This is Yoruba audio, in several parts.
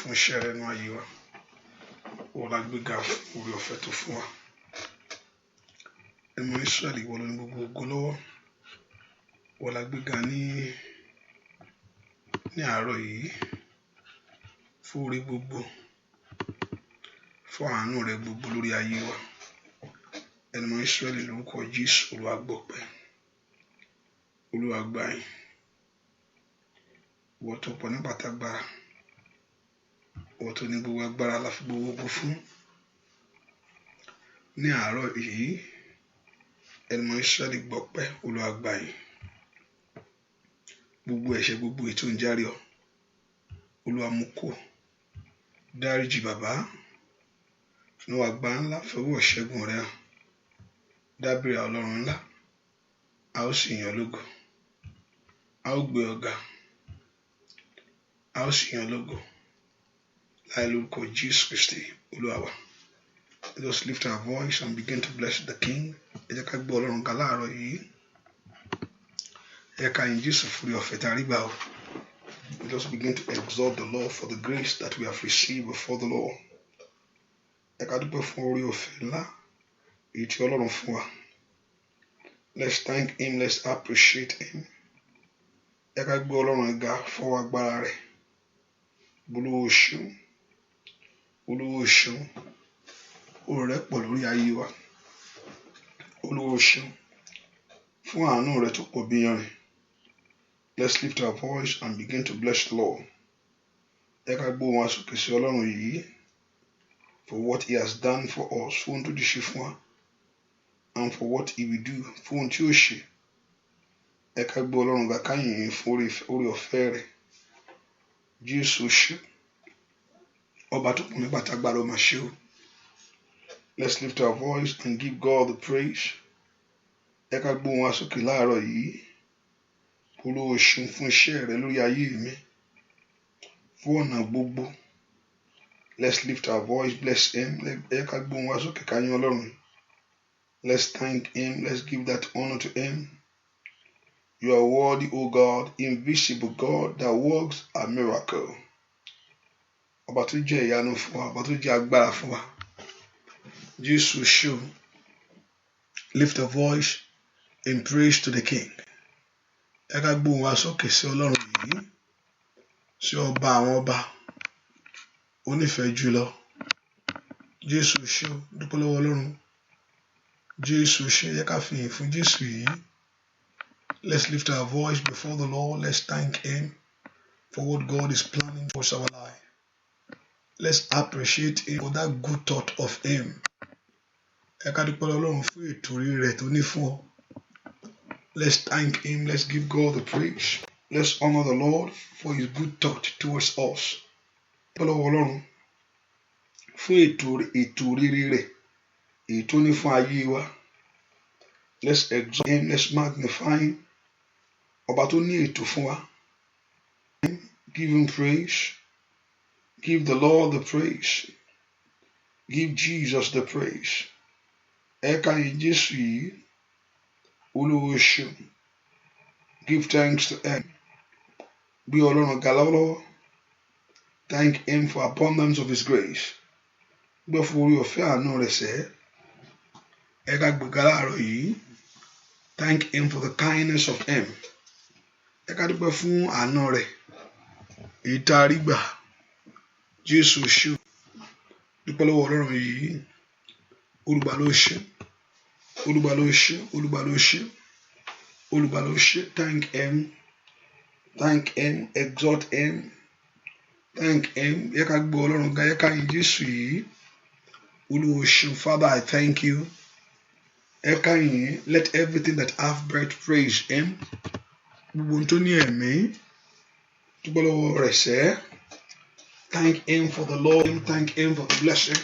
fún iṣẹ́ rẹ̀ nínú ayé wa. Ìwọ la gbéga fún oore ọ̀fẹ́ tó fún wa. Ẹ̀mọ́ Ísírẹ́lì, ìwọ ló ní gbogbo ògo lọ́wọ́. Ìwọ la gbéga ní àárọ̀ yìí fún oore gbogbo, fún àánú rẹ gbogbo lórí ayé wa. Ẹ̀mọ́ Ísírẹ́lì, lórúkọ Jésù, Olúwa gbọpẹ́, Olúwa gbà yìn. Ìwọ tó pọ̀ nípa tágbára, ìwọ tó ní gbogbo agbára la fi gbogbo ògo fún. Ní àárọ̀ yìí, Ẹ̀mọ́ Ísírẹ́lì gbọpẹ́, Olúwa gbà yìn. Gbogbo ẹ̀ṣẹ̀, gbogbo ètò ń járe ọ, Olúwa mú kó. Dáríjì bàbá, ní àgbà ńlá fọwọ́ ṣẹ́gun rẹ hàn. Dábìrà Ọlọ́run ńlá, a ó sì yìn ọ́ lógo, a ó gbé ọ ga, a ó sì yìn ọ́ lógo láì lórúkọ Jésù Kristi Olúwa wa. Let us lift our voice and begin to bless the King. Ẹ jẹ́ ká gbé Ọlọ́run ga láàárọ̀ yìí. Ẹ jẹ́ ká yìn Jésù fún oore ọ̀fẹ́ tá a rí gbà o. Let us begin to exalt the Lord for the grace that we have received before the Lord. Ẹ ká dúpẹ́ fún oore ọ̀fẹ́ ńlá èyí tí Ọlọ́run fún wa. Let's thank him, let's appreciate him. Ẹ ká gbé Ọlọ́run ga fún agbára rẹ̀. Olúwa ṣeun, Olúwa ṣeun, oore rẹ̀ pọ̀ lórí ayé wa. Olúwa ṣeun fún àánú rẹ̀ tó pọ̀ bí iyanrìn. Let's lift our voice and begin to bless the Lord. Ẹ ká gbé ohùn wa sókè sí Ọlọ́run yìí for what he has done for us, fún ohun tó ti ṣe fún wa, and for what he will do, fún ohun tí ó ṣe. Ẹ ká gbé Ọlọ́run ga ká yìn fún oore ọ̀fẹ́ rẹ̀. Jésù ṣe, ọba tó kún nípa tágbára ó máa ṣe o. Let's lift our voice and give God the praise. Ẹ ká gbé ohùn wa sókè láàárọ̀ yìí. Olúwa ṣeun fún iṣẹ́ rẹ lórí ayé mi, fún ọ̀nà gbogbo. Let's lift our voice, bless him. Ẹ ká gbé ohùn wa sókè ká yìn Ọlọ́run. Let's thank him, let's give that honor to him. You are worthy, O God, invisible God that works a miracle. Ọba tó jẹ́ ìyanu fún wa, ọba tó jẹ́ agbára fún wa. Jésù ṣeun. Lift a voice in praise to the King. Ẹ ká gbé ohùn wa sókè sí Ọlọ́run yìí, sí ọba àwọn ọba, onífẹ̀ẹ́ jùlọ. Jésù ṣeun, dúpẹ́ lọ́wọ́ Ọlọ́run. Jésù ṣe, ẹ ká fi ìyìn fún Jésù yìí. Let's lift our voice before the Lord. Let's thank him for what God is planning for our life. Let's appreciate him for that good thought of him. Ẹ ká dúpẹ́ lọ́wọ́ Ọlọ́run fún ètò rere tó ní fún ọ. Let's thank him. Let's give God the praise. Let's honor the Lord for his good thought towards us. Dúpẹ́ lọ́wọ́ Ọlọ́run fún ètò rere rẹ̀ èyí tó ní fún ayé wa. Let's exalt him. Let's magnify him. Ọba tó ní ètò fún wa. Give him praise. Give the Lord the praise. Give Jesus the praise. Ẹ ká yìn Jésù yìí. Olúwa ṣeun. Give thanks to him. Bí Ọlọ́run ga lọ́wọ́lọ́wọ́. Thank him for abundance of his grace. Gbé fún oore ọ̀fẹ́ àánú rẹ̀ sẹ́. Ẹ ká gbéga láàárọ̀ yìí. Thank him for the kindness of him. Ẹ ká dúpẹ́ fún àánú rẹ̀ èyí tá a rí gbà. Jésù ṣeun. Dúpẹ́ lọ́wọ́ Ọlọ́run yìí. Olùgbà ló ṣe, Olùgbà ló ṣe, Olùgbà ló ṣe, Olùgbà ló ṣe. Thank him, exalt him, thank him. Ẹ ká gbé Ọlọ́run ga, ẹ ká yìn Jésù yìí. Olúwa ṣeun. Father, I thank you. Ẹ ká yìn. Let everything that have breath praise him. Gbogbo ohun tó ní ẹ̀mí, dúpẹ́ lọ́wọ́ rẹ̀ sẹ́. Thank him for the Lord. Thank him for the blessing.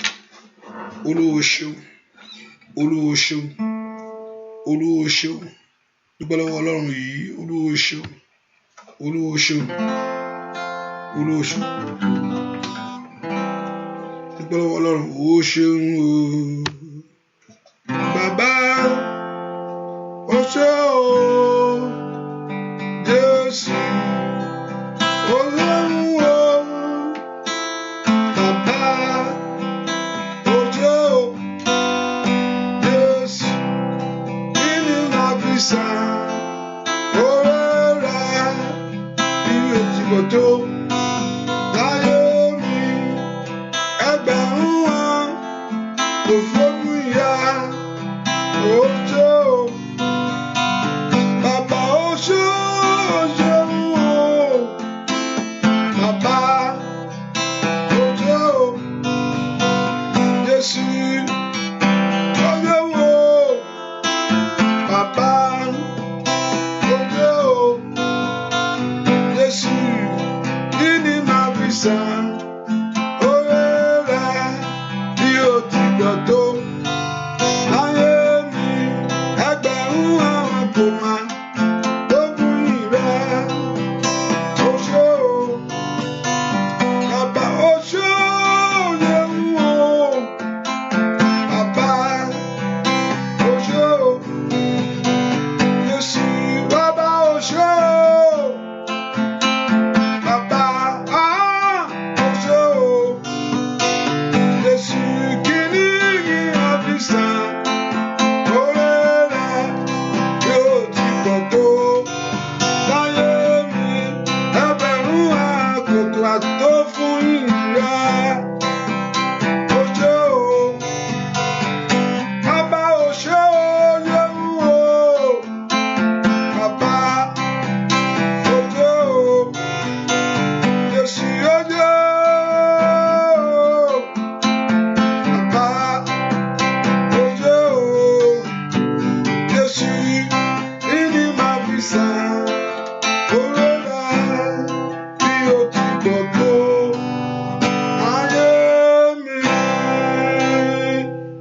Olúwa ṣeun, Olúwa ṣeun, Olúwa ṣeun. Dúpẹ́ lọ́wọ́ Ọlọ́run yìí. Olúwa ṣeun, Olúwa ṣeun, Olúwa ṣeun. Dúpẹ́ lọ́wọ́ Ọlọ́run. Ó ṣeun o. Bàbá, ó ṣe o. Jésù, Ọlọ́run o.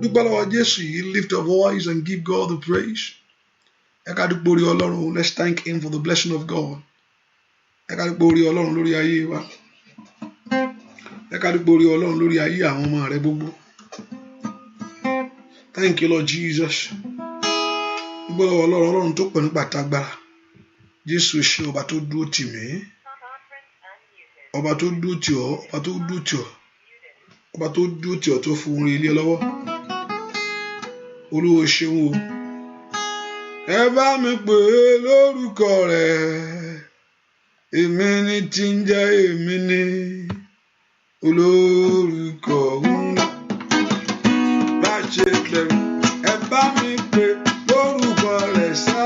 dúpẹ́ lọ́wọ́ Jésù yìí, lift your voice and give God the praise. Ẹ ká dúpẹ́ orí Ọlọ́run, let's thank him for the blessing of God. Ẹ ká dúpẹ́ orí Ọlọ́run lórí ayé wa. Ẹ ká dúpẹ́ orí Ọlọ́run lórí ayé àwọn ọmọ rẹ gbogbo. Thank you Lord Jesus. Dúpẹ́ lọ́wọ́ Ọlọ́run tó pọ̀ nípa tagbára. Jésù ṣe ọba tó dúró tì mí. Ọba tó dúró tì ọ́, ọba tó dúró tì ọ́. Ọba tó dúró tì ọ́ tó fún orin ilé lọ́wọ́. Olúwa ṣeun o. Ẹ bá mi pè é lórúkọ rẹ̀. Èmi ni tí ń jẹ́ èmi ni. Olórúkọ ńlá. Bá ṣe bẹ̀rù. Ẹ bá mi pè lórúkọ rẹ̀ sá.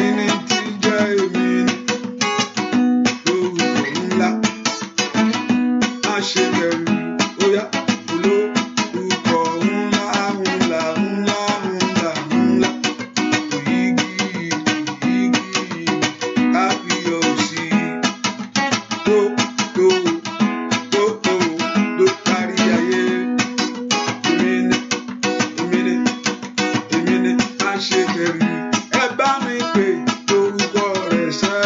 Èmi ni tí ń jẹ́ èmi ni. Lórúkọ ńlá. Má ṣe bẹ̀rù. Oya olórúkọ ńlá ńlá ńlá ńlá ńlá. Oyigi kábíyèsí tó kárí ayé. Èmi ni má ṣe bẹ̀rù. Ẹ bá mi pè lórúkọ rẹ̀ sẹ́.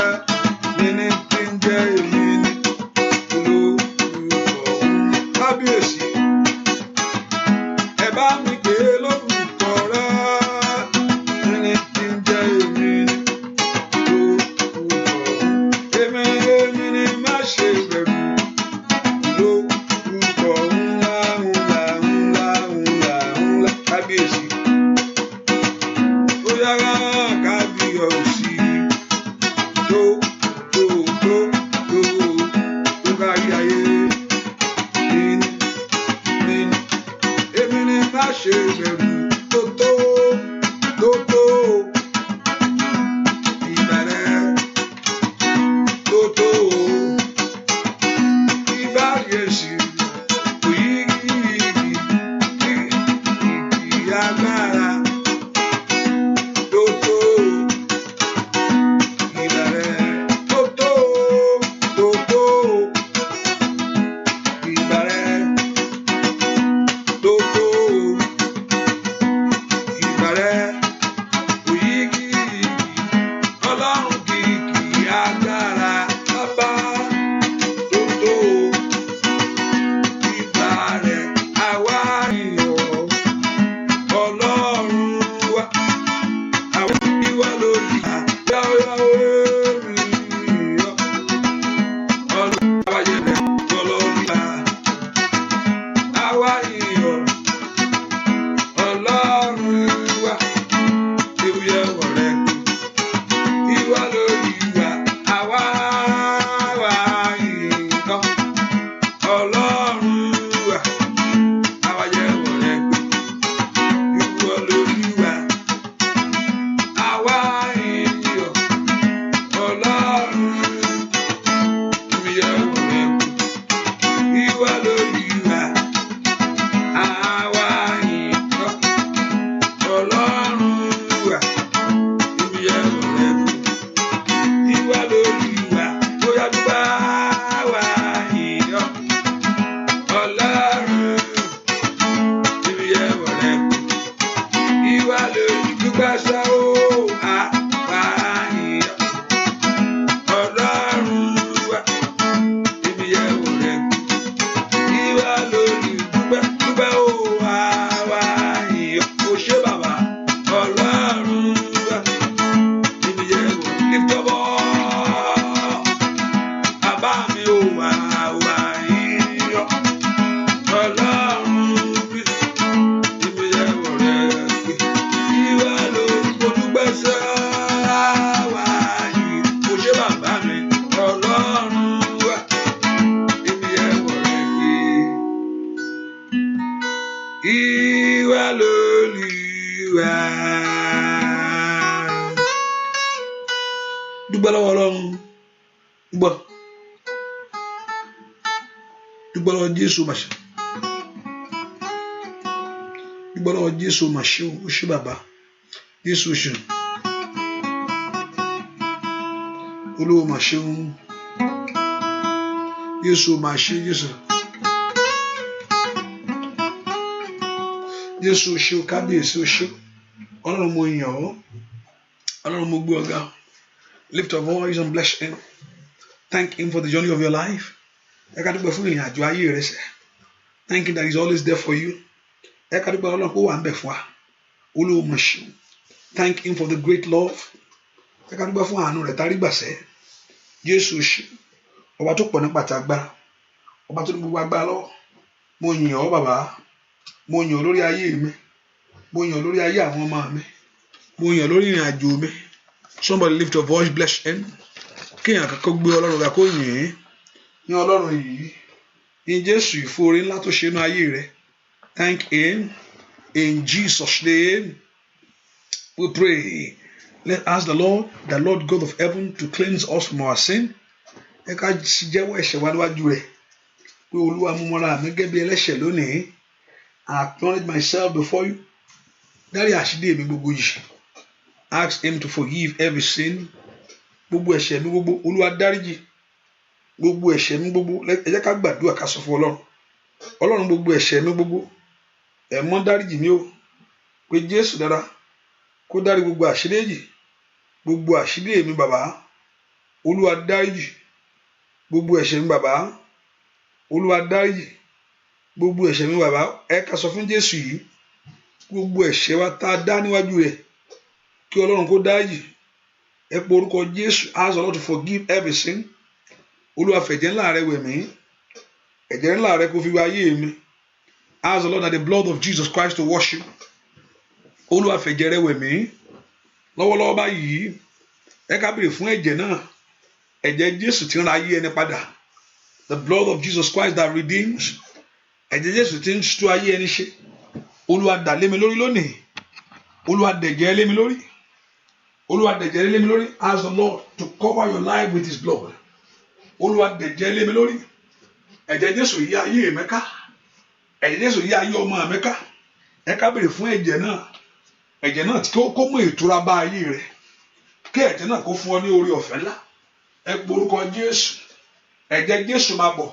Èmi ni tí ń jẹ́ èmi ni. Olórúkọ kábíyèsí. Ẹ bá mi pè lórúkọ rẹ̀. Èmi ni tí ń jẹ́ èmi ni. Èmi ni má ṣe bẹ̀rù. Olórúkọ ńlá ńlá ńlá ńlá ńlá kábíyèsí. Ó yára kábíyèsí. Tó kárí ayé. Èmi ni má ṣe bẹ̀rù. Tó ìbẹ̀rẹ̀. Tó ìbáyèsí. Oyigi agbára. Tó ìbẹ̀rẹ̀. Tó ìbẹ̀rẹ̀. Tó ìbẹ̀rẹ̀. Oyigi Ọlọ́run kìkì agbára. Bàbá tó ìgbà rẹ̀ àwa yọ̀. Ọlọ́run wa àwa ìwà lórí àyàwó ènìyàn. Ọlọ́run àwa yẹ̀ rẹ̀ ọlọ́run wa àwa yọ̀. Ọlọ́run wa ewúyẹ̀ wọ̀ rẹ̀ ìwà lórí wa àwa yọ̀. Ọlọ́run wa àwa yẹ̀ wọ̀ rẹ̀ ìwà lórí wa àwa yọ̀. Ọlọ́run ìyẹ̀ wọ̀ rẹ̀ ìwà lórí wa àwa yọ̀. Ọlọ́run wa ìyẹ̀ wọ̀ rẹ̀ ìwà lórí wa bóyá dúpẹ́ àwa yọ̀. Ọlọ́run ìyẹ̀ wọ̀ rẹ̀ ìwà lórí dúpẹ́ sá ó àwa yọ̀. Ọlọ́run wa ìyẹ̀ wọ̀ rẹ̀ ìwà lórí dúpẹ́ ó àwa yọ̀. Ó ṣé bàbá. Ọlọ́run wa ìyẹ̀ wọ̀ lift up all. Bàbá mi ò wá yọ̀. Ọlọ́run wí ìyẹ̀ wọ̀ rẹ̀ ìwà lórí mo dúpẹ́ sẹ́ àwa yìí. Ó ṣé bàbá mi. Ọlọ́run wa ìyẹ̀ wọ̀ rẹ̀ ìwà lórí wa. Dúpẹ́ lọ́wọ́ Ọlọ́run. Dúpẹ́ lọ́wọ́ Jésù màṣẹ. Dúpẹ́ lọ́wọ́ Jésù màṣẹ. Ó ṣé bàbá. Jésù ṣe. Olúwa màṣẹ. Jésù màṣẹ. Jésù o ṣé o, kábíyèsí o ṣé. Ọlọ́run mo yàn ọ́. Ọlọ́run mo gbé ọ ga. Lift your voice and bless him. Thank him for the journey of your life. Ẹ ká dúpẹ́ fún ìrìn àjò ayé rẹ sẹ́. Thank him that he's always there for you. Ẹ ká dúpẹ́ Ọlọ́run kó wà ń bẹ̀ fún wa. Olúwa mo ṣé. Thank him for the great love. Ẹ ká dúpẹ́ fún àánú rẹ̀ tárí gbàsẹ́. Jésù ṣé. Ọba tó pọ̀ nípa tàgbára. Ọba tó ní gbogbo agbára lọ́wọ́. Mo yìn ọ́ bàbá. Mo yìn ọ́ lórí ayé mi. Mo yìn ọ́ lórí ayé àwọn ọmọ mi. Mo yìn ọ́ lórí ìrìn àjò mi. Somebody lift your voice, bless him. Kéèyàn kankan gbé Ọlọ́run ga kó yìn ín. Ní Ọlọ́run yìí. Ní Jésù ìfòrí ńlá tó ṣe inú ayé rẹ̀. Thank him. In Jesus' name we pray. Let's ask the Lord God of heaven, to cleanse us from our sin. Ẹ ká jẹ́wọ́ ẹ̀ṣẹ̀ wa níwájú rẹ̀. Pé Olúwa mú mọ́ra mi gẹ́gẹ́ bí ẹlẹ́ṣẹ̀ lónìí. I acknowledge myself before you. Dárí àṣírí mi gbogbo yìí. Ask him to forgive every sin. Gbogbo ẹ̀ṣẹ̀ mi gbogbo Olúwa dáríjì. Gbogbo ẹ̀ṣẹ̀ mi gbogbo ẹ jẹ́ ká gbàdúrà ká sọ fún Ọlọ́run. Ọlọ́run gbogbo ẹ̀ṣẹ̀ mi gbogbo ẹ mọ́ dáríjì mi o. Pé Jésù dára kó dárí gbogbo àṣírí yìí. Gbogbo àṣírí mi bàbá Olúwa dáríjì. Gbogbo ẹ̀ṣẹ̀ mi bàbá Olúwa dáríjì. Gbogbo ẹ̀ṣẹ̀ mi bàbá ẹ ká sọ fún Jésù yìí. Gbogbo ẹ̀ṣẹ̀ wa tá a dá níwájú rẹ̀ kí Ọlọ́run kó dáríjì. Ẹ pe orúkọ Jésù. Ask the Lord to forgive every sin. Olúwa fẹ̀jẹ̀ ńlá rẹ wẹ̀ mí. Ẹ̀jẹ̀ ńlá rẹ kó fi wẹ ayé mi. Ask the Lord that the blood of Jesus Christ to wash you. Olúwa fẹ̀jẹ̀ rẹ wẹ̀ mí. Lọ́wọ́lọ́wọ́ báyìí ẹ ká béèrè fún ẹ̀jẹ̀ náà. Ẹ̀jẹ̀ Jésù tí ń ra ayé ẹni padà. The blood of Jesus Christ that redeems. Ẹ̀jẹ̀ Jésù tí ń tú ayé ẹni ṣe. Olúwa dà lé mi lórí lónìí. Olúwa dẹ̀jẹ̀ lé mi lórí. Olúwa dẹ̀jẹ̀ lé mi lórí. Ask the Lord to cover your life with his blood. Olúwa dẹ̀jẹ̀ lé mi lórí. Ẹ̀jẹ̀ Jésù yí ayé mi ká. Ẹ̀jẹ̀ Jésù yí ayé ọmọ mi ká. Ẹ ká béèrè fún ẹ̀jẹ̀ náà. Ẹ̀jẹ̀ náà tí kó mú ìtura bá ayé rẹ̀. Kí ẹ̀jẹ̀ náà kó fún ọ ní orí ọ̀fẹ́ ńlá. Ẹ pe orúkọ Jésù. Ẹ̀jẹ̀ Jésù máa bọ̀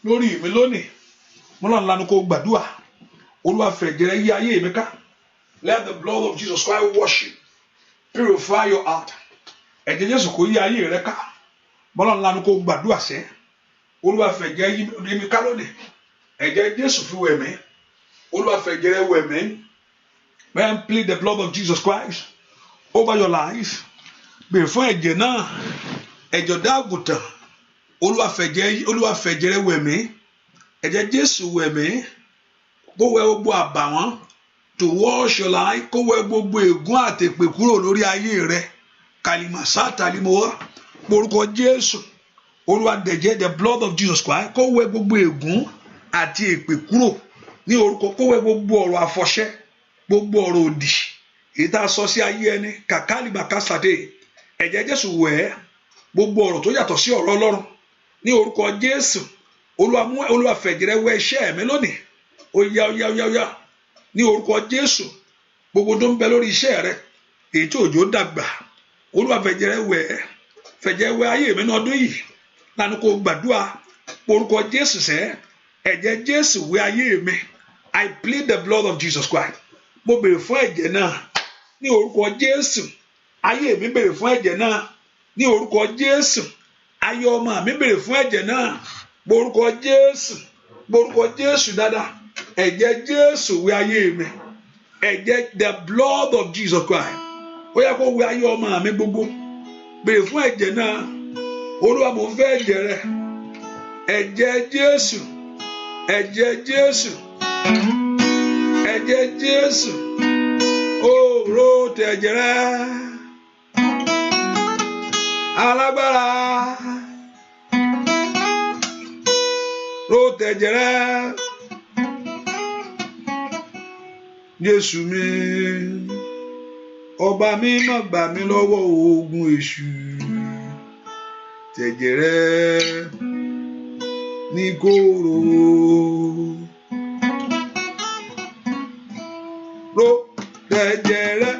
lórí mi lónìí. Mo lọ́n lanu kó gbàdúrà. Olúwa fẹ̀jẹ̀ rẹ̀ yí ayé mi ká. Let the blood of Jesus Christ wash you. Purify your heart. Ẹ̀jẹ̀ Jésù kó yí ayé rẹ̀ ká. Mo lọ́n lanu kó gbàdúrà sẹ́. Olúwa fẹ̀jẹ̀ yí mi ká lónìí. Ẹ̀jẹ̀ Jésù fi wẹ̀ mí. Olúwa fẹ̀jẹ̀ rẹ̀ wẹ̀ mí. Then plead the blood of Jesus Christ over your life. Bẹ̀rẹ̀ fún ẹ̀jẹ̀ náà. Ẹ̀jẹ̀ ọ̀dọ́-àgùntàn. Olúwa fẹ̀jẹ̀ rẹ̀ wẹ̀ mí. Ẹ̀jẹ̀ Jésù wẹ̀ mí. Kó wẹ̀ gbogbo àbàwọ́n. To wash your life. Kó wẹ̀ gbogbo ègún àtèpè kúrò lórí ayé rẹ̀. Kàlìmàsá tàlímọ́wá. Orúkọ Jésù. Olúwa dẹ̀jẹ̀ the blood of Jesus Christ. Kó wẹ̀ gbogbo ègún àti èpè kúrò. Ní orúkọ kó wẹ̀ gbogbo ọ̀rọ̀ àfọ̀ṣẹ́. Gbogbo ọ̀rọ̀ òdì. Èyí tá a sọ sí ayé ẹni. Kàkálìmàkásàdé. Ẹ̀jẹ̀ Jésù wẹ̀ gbogbo ọ̀rọ̀ tó yàtọ̀ sí ọ̀rọ̀ Ọlọ́run. Ní orúkọ Jésù. Olúwa fẹ̀jẹ̀ rẹ̀ wẹ̀ iṣẹ́ mi lónìí. Ó yá. Ní orúkọ Jésù. Gbogbo tó ń bẹ lórí iṣẹ́ rẹ̀. Èyí tí òjò dàgbà. Olúwa fẹ̀jẹ̀ rẹ̀ wẹ̀ ayé mi ní ọdún yìí. Lánà kó gbàdúrà. Orúkọ Jésù sẹ́. Ẹ̀jẹ̀ Jésù wẹ̀ ayé mi. I plead the blood of Jesus Christ. Mo béèrè fún ẹ̀jẹ̀ náà. Ní orúkọ Jésù. Ayé mi béèrè fún ẹ̀jẹ̀ náà. Ní orúkọ Jésù. Ayé ọmọ mi béèrè fún ẹ̀jẹ̀ náà. Orúkọ Jésù. Orúkọ Jésù dáadáa. Ẹ̀jẹ̀ Jésù wẹ̀ ayé mi. Ẹ̀jẹ̀ the blood of Jesus Christ. Ó yẹ kó wẹ̀ ayé ọmọ mi gbogbo. Béèrè fún ẹ̀jẹ̀ náà. Olúwa mo fẹ́ ẹ̀jẹ̀ rẹ̀. Ẹ̀jẹ̀ Jésù. Ẹ̀jẹ̀ Jésù. Ẹ̀jẹ̀ Jésù. Ó ro tẹ̀jẹ̀ rẹ̀. Alágbára. Ro tẹ̀jẹ̀ rẹ̀. Jésù mi. Ọba mi má gbà mí lọ́wọ́ ogun èṣù. Tẹ̀jẹ̀ rẹ̀ ní kóró. Ro tẹ̀jẹ̀ rẹ̀.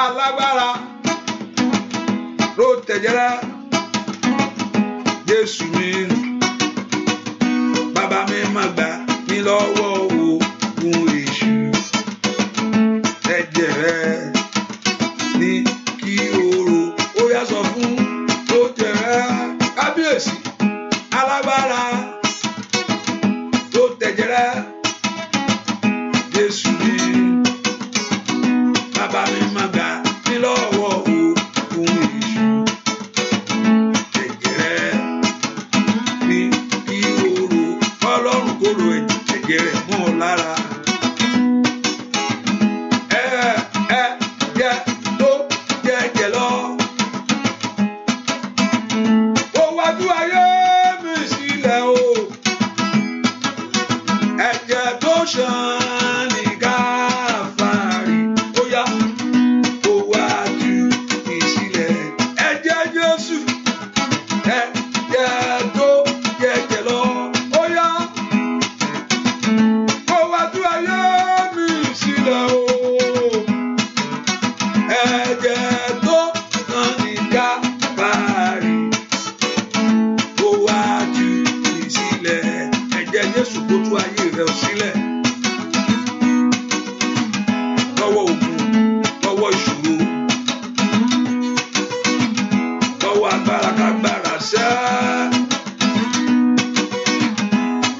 Alágbára. Ro tẹ̀jẹ̀ rẹ̀. Jésù mi. Bàbá mi má gbà mí lọ́wọ́ ogun ṣàn ní Káfárì, ó yá ó wá tú mi sílẹ̀. Ẹ̀jẹ̀ Jésù, ẹ̀jẹ̀ tó jẹ̀jẹ̀ lọ, ó yá ó wá tú ayé mi sílẹ̀ o. Ẹ̀jẹ̀ tó ṣàn ní Káfárì, ó wá tú mi sílẹ̀. Ẹ̀jẹ̀ Jésù kó tú ayé rẹ̀ sílẹ̀ lọ́wọ́ ogun, lọ́wọ́ ìṣòro, lọ́wọ́ agbára kágbára ṣẹ́,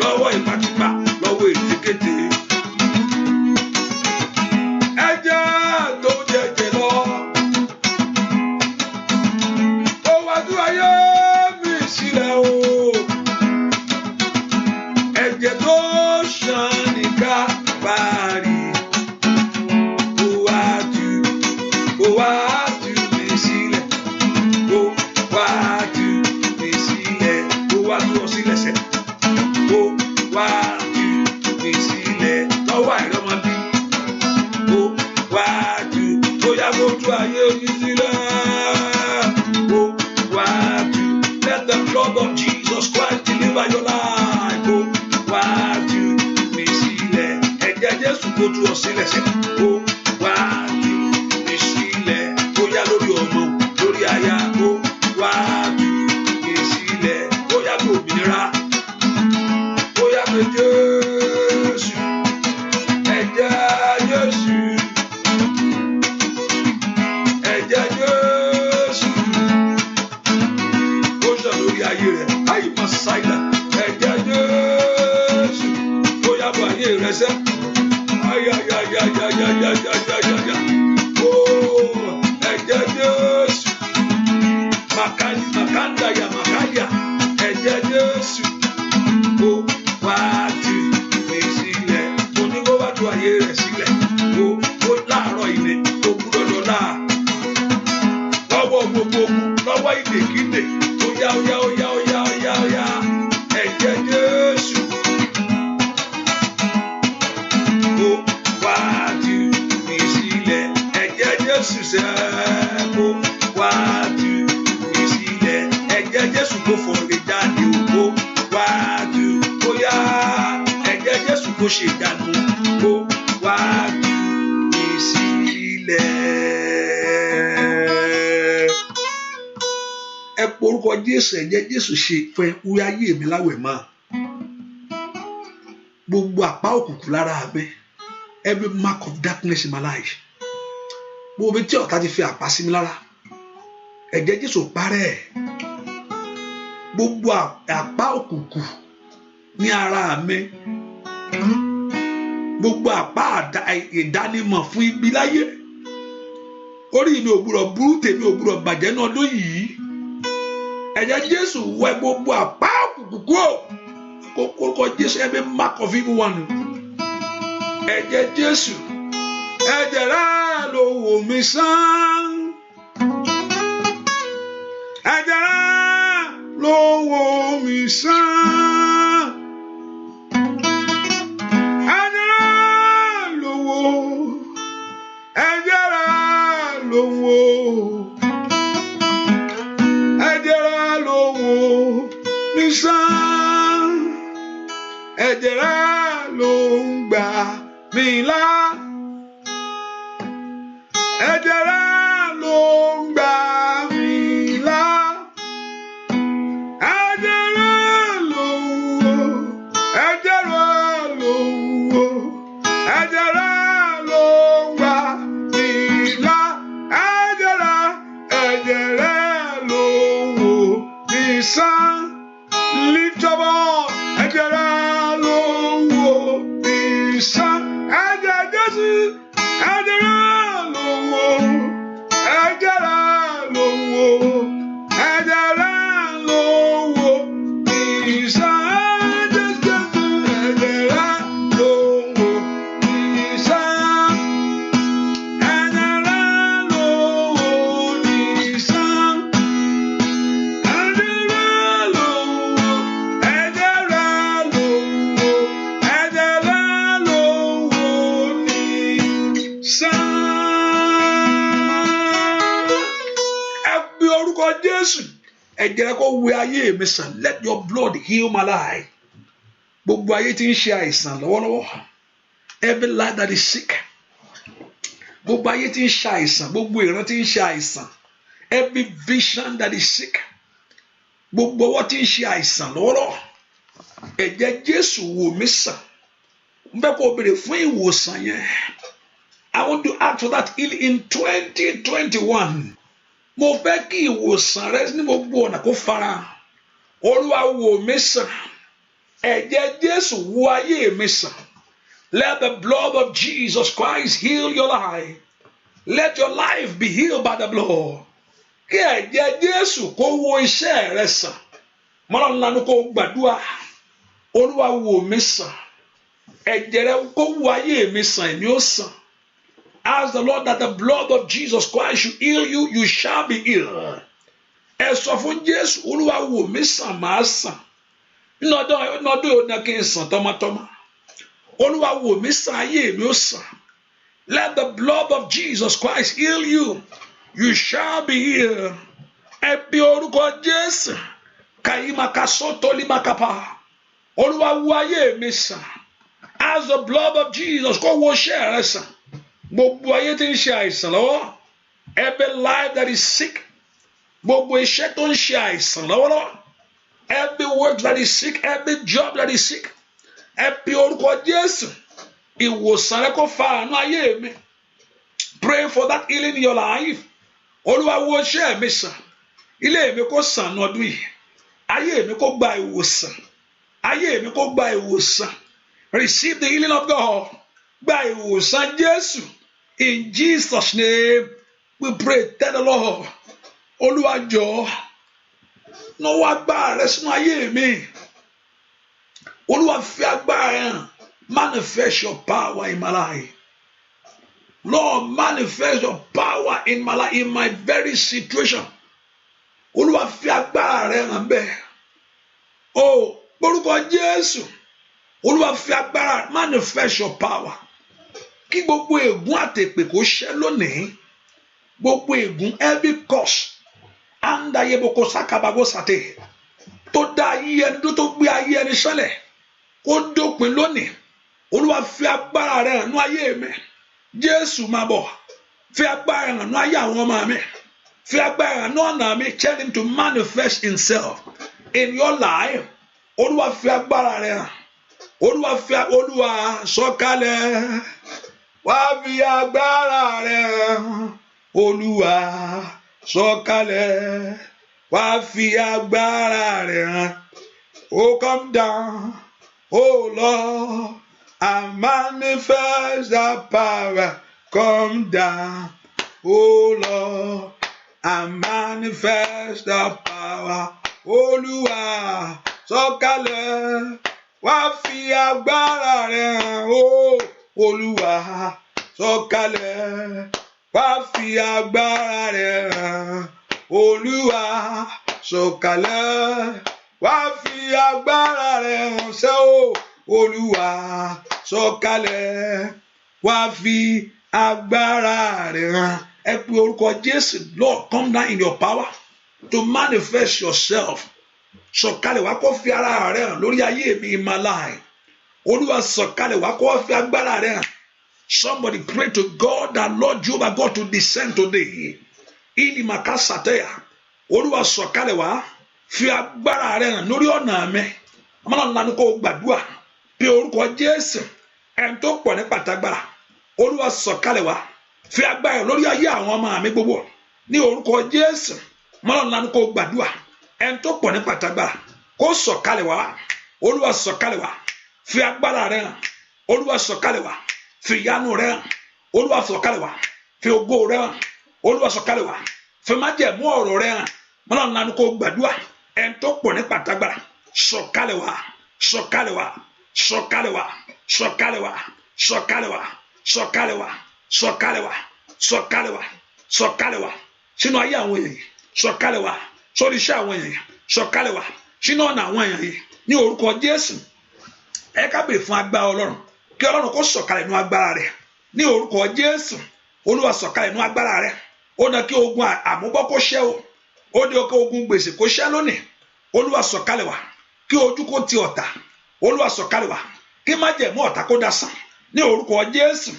lọ́wọ́ ìpàkípà, lọ́wọ́ ètekéte. Ẹ̀jẹ̀ tó jẹ̀jẹ̀ lọ, ó wá tú ayé mi sílẹ̀ o. Ẹ̀jẹ̀ tó ṣàn ní Káfárì, ó wá tú mi sílẹ̀, ó wá tú mi sílẹ̀, ó wá tú ọ sílẹ̀ sẹ́, ó wá tú mi sílẹ̀ lọ́wọ́ àìrọ́mọbí, ó wá tú, ó yá kó tú ayé mi sílẹ̀, ó wá tú. Let the blood of Jesus Christ deliver your life, ó wá tú mi sílẹ̀. Ẹ̀jẹ̀ Jésù kó tú ọ sílẹ̀ sẹ́, ó wá tú mi sílẹ̀, ó yá lórí ọmọ, lórí aya, ó wá tú mi sílẹ̀, ó yá kó òmìnira, ó yá pé Jésù, ẹ̀jẹ̀ Jésù, ẹ̀jẹ̀ Jésù, ó ṣàn lórí ayé rẹ̀, ayé máa ṣáìdà. Ẹ̀jẹ̀ Jésù, ó yá bọ̀ ayé rẹ̀ sẹ́, ayayayayayayayayaya, ó ẹ̀jẹ̀ Jésù, makandaya makaya, ẹ̀jẹ̀ Jésù, ó wá tú mi sílẹ̀. Mo ní kó wá tú ayé rẹ̀ sílẹ̀, ó láàárọ̀ ilé, ó gbúdọ̀ dọ̀la lọ́wọ́ gbogbo ogun, lọ́wọ́ ìdèkídè, ó yá ó yá ó yá ó yá ó yá ó yá. Ẹ̀jẹ̀ Jésù, ó wá tú mi sílẹ̀. Ẹ̀jẹ̀ Jésù sẹ́, ó wá tú mi sílẹ̀. Ẹ̀jẹ̀ Jésù kó fọ̀rẹ̀ jáde, ó wá tú, ó yá. Ẹ̀jẹ̀ Jésù kó ṣe ìdáná, ó wá tú mi sílẹ̀. Ẹ porúkọ Jésù, ẹ̀jẹ̀ Jésù ṣe fẹ́ wí ayé mi láwẹ̀ mọ́. Gbogbo àpá òkùnkùn lára mi, every mark of darkness in my life, gbogbo tí ọ̀tá ti fi àpá sí mi lára, ẹ̀jẹ̀ Jésù parẹ́. Gbogbo àpá òkùnkùn ní ara mi, gbogbo àpá ìdánimọ̀ fún ibi láyé, orí mi ò gbúdọ̀ burú, tèmi ò gbúdọ̀ bàjẹ́ ní ọdún yìí. Ẹ̀jẹ̀ Jésù wẹ gbogbo àpá òkùnkùn kúrò. Kókó Jésù, every mark of evil one. Ẹ̀jẹ̀ Jésù, ẹ̀jẹ̀ rẹ̀ ló wò mí sàn. Ẹ̀jẹ̀ rẹ̀ ló wò mí sàn. Ẹ̀jẹ̀ rẹ̀ ló wò. Ẹ̀jẹ̀ rẹ̀ ló wò. Ẹ̀jẹ̀ rẹ̀ ló wò mí sàn. Ẹ̀jẹ̀ rẹ̀ ló ń gbà mí là. Ẹ̀jẹ̀ rẹ̀ ló ń gbà mí là. Ẹ̀jẹ̀ rẹ̀ ló ń wò. Ẹ̀jẹ̀ rẹ̀ ló ń wò. Ẹ̀jẹ̀ rẹ̀ ló ń gbà mí là. Ẹ̀jẹ̀ rẹ̀ ló ń wò mí sàn. Lift your voice. Ẹ̀jẹ̀ rẹ̀ ló ń wò mí sàn. Ẹ̀jẹ̀ Jésù, ẹ̀jẹ̀ rẹ̀ ló ń wò. ẹ̀jẹ̀ rẹ kó wẹ ayé mi sàn. Let your blood heal my life. Gbogbo ayé tí ń ṣe àìsàn lọ́wọ́lọ́wọ́. Every life that is sick. Gbogbo ayé tí ń ṣe àìsàn. Gbogbo ìran tí ń ṣe àìsàn. Every vision that is sick. Gbogbo ọwọ́ tí ń ṣe àìsàn lọ́wọ́lọ́wọ́. Ẹ̀jẹ̀ Jésù wò mí sàn. Mo fẹ́ kó béèrè fún ìwòsàn yẹn. I want to ask for that healing in 2021. Mo fẹ́ kí ìwòsàn rẹ ní gbogbo ọ̀nà kó fara. Olúwa wò mí sàn. Ẹ̀jẹ̀ Jésù wò ayé mi sàn. Let the blood of Jesus Christ heal your life. Let your life be healed by the blood. Kí ẹ̀jẹ̀ Jésù kó wò iṣẹ́ rẹ sàn. Mọ́lá ńlá kó gbàdúrà. Olúwa wò mí sàn. Ẹ̀jẹ̀ rẹ kó wò ayé mi sàn, èmi ó sàn. Ask the Lord that the blood of Jesus Christ should heal you, you shall be healed. Ẹ sọ fún Jésù, Olúwa wò mí sàn, màá sàn. Nínú ọdún yóò dá kí n sàn tọmọtọmọ. Olúwa wò mí sàn, ayé mi ó sàn. Let the blood of Jesus Christ heal you, you shall be healed. Ẹ bí orúkọ Jésù, kàyímakasọ́tọ́límakapa. Olúwa wò ayé mi sàn. As the blood of Jesus kó wò iṣẹ́ rẹ sàn. Gbogbo ayé tí ń ṣe àìsàn lọ́wọ́. Every life that is sick. Gbogbo iṣẹ́ tó ń ṣe àìsàn lọ́wọ́lọ́wọ́. Every work that is sick, every job that is sick. Ẹ pe orúkọ Jésù. Ìwòsàn rẹ kó fa àánú ayé mi. Pray for that healing in your life. Olúwa wò iṣẹ́ mi sàn. Ilé mi kó sàn lọ́dún yìí. Ayé mi kó gba ìwòsàn. Ayé mi kó gba ìwòsàn. Receive the healing of God. Gba ìwòsàn Jésù. In Jesus' name, we pray. Tell the Lord, Olúwa jọ̀ọ́, náwó agbára rẹ sínú ayé mi. Olúwa fi agbára rẹ hàn. Manifest your power in my life. Lord, manifest your power in my life, in my very situation. Olúwa fi agbára rẹ hàn bẹ́ẹ̀. Oh, orúkọ Jésù. Olúwa fi agbára, manifest your power. Kí gbogbo ègún àtèpè kó ṣẹ́ lónìí. Gbogbo ègún, every curse. Andayeboko sakabago sate. Tó dá ayé ẹni tó gbé ayé ẹni sọ́lẹ̀. Kó dópin lónìí. Olúwa fi agbára rẹ̀ hàn nú ayé mi. Jésù máa bọ̀. Fi agbára hàn nú ayé àwọn ọmọ mi. Fi agbára hàn nú ọ̀nà mi. Tell him to manifest himself in your life. Olúwa fi agbára rẹ̀ hàn. Olúwa sọ̀kalẹ̀. Wá fi agbára rẹ̀ hàn. Olúwa sọ̀kalẹ̀. Wá fi agbára rẹ̀ hàn. Oh, come down. Oh, Lord, and manifest the power. Come down. Oh, Lord, and manifest the power. Olúwa sọ̀kalẹ̀. Wá fi agbára rẹ̀ hàn. Oh, Olúwa sọ̀kalẹ̀. Wá fi agbára rẹ̀ hàn. Olúwa sọ̀kalẹ̀. Wá fi agbára rẹ̀ hàn ṣe o. Olúwa sọ̀kalẹ̀. Wá fi agbára rẹ̀ hàn. Ẹ pe orúkọ Jésù. Lord, come down in your power to manifest yourself. Sọ̀kalẹ̀ wá kó fi ara rẹ̀ hàn lórí ayé mi in my life. Olúwa sọ̀kalẹ̀ wá kó fi agbára rẹ̀ hàn. Somebody pray to God that Lord Jehovah God to descend today. Ili makasateya. Olúwa sọ̀kalẹ̀ wá fi agbára rẹ̀ hàn lórí ọ̀nà mi. Ọmọlá ńlá ni kò gbàdúrà. Pe orúkọ Jésù. Ẹni tó pọ̀ ní pàtàgbára. Olúwa sọ̀kalẹ̀ wá fi agbára rẹ̀ lórí ayé àwọn ọmọ mi gbogbo. Ní orúkọ Jésù. Ọmọlá ńlá ni kò gbàdúrà. Ẹni tó pọ̀ ní pàtàgbára. Kó sọ̀kalẹ̀ wá. Olúwa sọ̀kalẹ̀ wá fi agbára rẹ̀ hàn. Olúwa sọ̀kalẹ̀ wá fi ìyanu rẹ̀ hàn. Olúwa sọ̀kalẹ̀ wá fi ògo rẹ̀ hàn. Olúwa sọ̀kalẹ̀ wá fi májẹ̀mú ọ̀rọ̀ rẹ̀ hàn. Mọ́lá ńlá ni kò gbàdúrà. Ẹni tó pọ̀ ní pàtàgbára. Sọ̀kalẹ̀ wá, sọ̀kalẹ̀ wá, sọ̀kalẹ̀ wá, sọ̀kalẹ̀ wá, sọ̀kalẹ̀ wá, sọ̀kalẹ̀ wá, sọ̀kalẹ̀ wá, sọ̀kalẹ̀ wá, sọ̀kalẹ̀ wá sínú ayé àwọn èèyàn. Sọ̀kalẹ̀ wá sórí iṣẹ́ àwọn èèyàn. Sọ̀kalẹ̀ wá sínú ọ̀nà àwọn èèyàn yìí. Ní orúkọ Jésù. Ẹ ká bèrè fún agbára Ọlọ́run. Kí Ọlọ́run kó sọ̀kalẹ̀ nínú agbára rẹ̀. Ní orúkọ Jésù. Olúwa sọ̀kalẹ̀ nínú agbára rẹ̀. Ó na kí ogun àmúbọ́ kó ṣẹ́ o. ó di ọkọ̀ ogun gbèsè kó ṣẹ́ lónìí Olúwa sọ̀kalẹ̀ wá kí ojú kó ti ọ̀tá Olúwa sọ̀kalẹ̀ wá kí májẹ̀mú ọ̀tá kó dasán ní orúkọ Jésù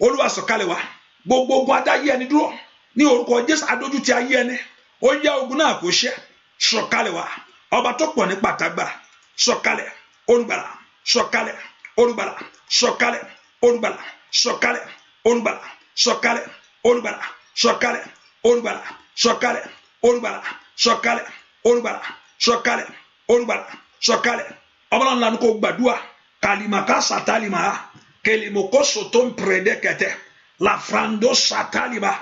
Olúwa sọ̀kalẹ̀ wá gbogbo ogun adáyé ẹni dúró ní orúkọ Jésù adójútì ayé ẹni ó yá ogun náà kó ṣẹ́ sọ̀kalẹ̀ wá ọba tó pọ̀ ní pàtàgbà sọ̀kalẹ̀ olùgbàlà sọ̀kalẹ̀ olùgbàlà sọ̀kalẹ̀ olùgbàlà sọ̀kalẹ̀ olùgbàlà sọ̀kalẹ̀ olùgbàlà sọ̀kalẹ̀ olùgbàlà sọ̀kalẹ̀ olùgbàlà sọ̀kalẹ̀ olùgbàlà sọ̀kalẹ̀ olùgbàlà sọ̀kalẹ̀ ọmọlànà lanu kò gbàdúrà kàlìmàkà sàtàlìmà kèlìmòkò sòtò ń pèrèdè kẹtẹ làfràndó sàtàlìmà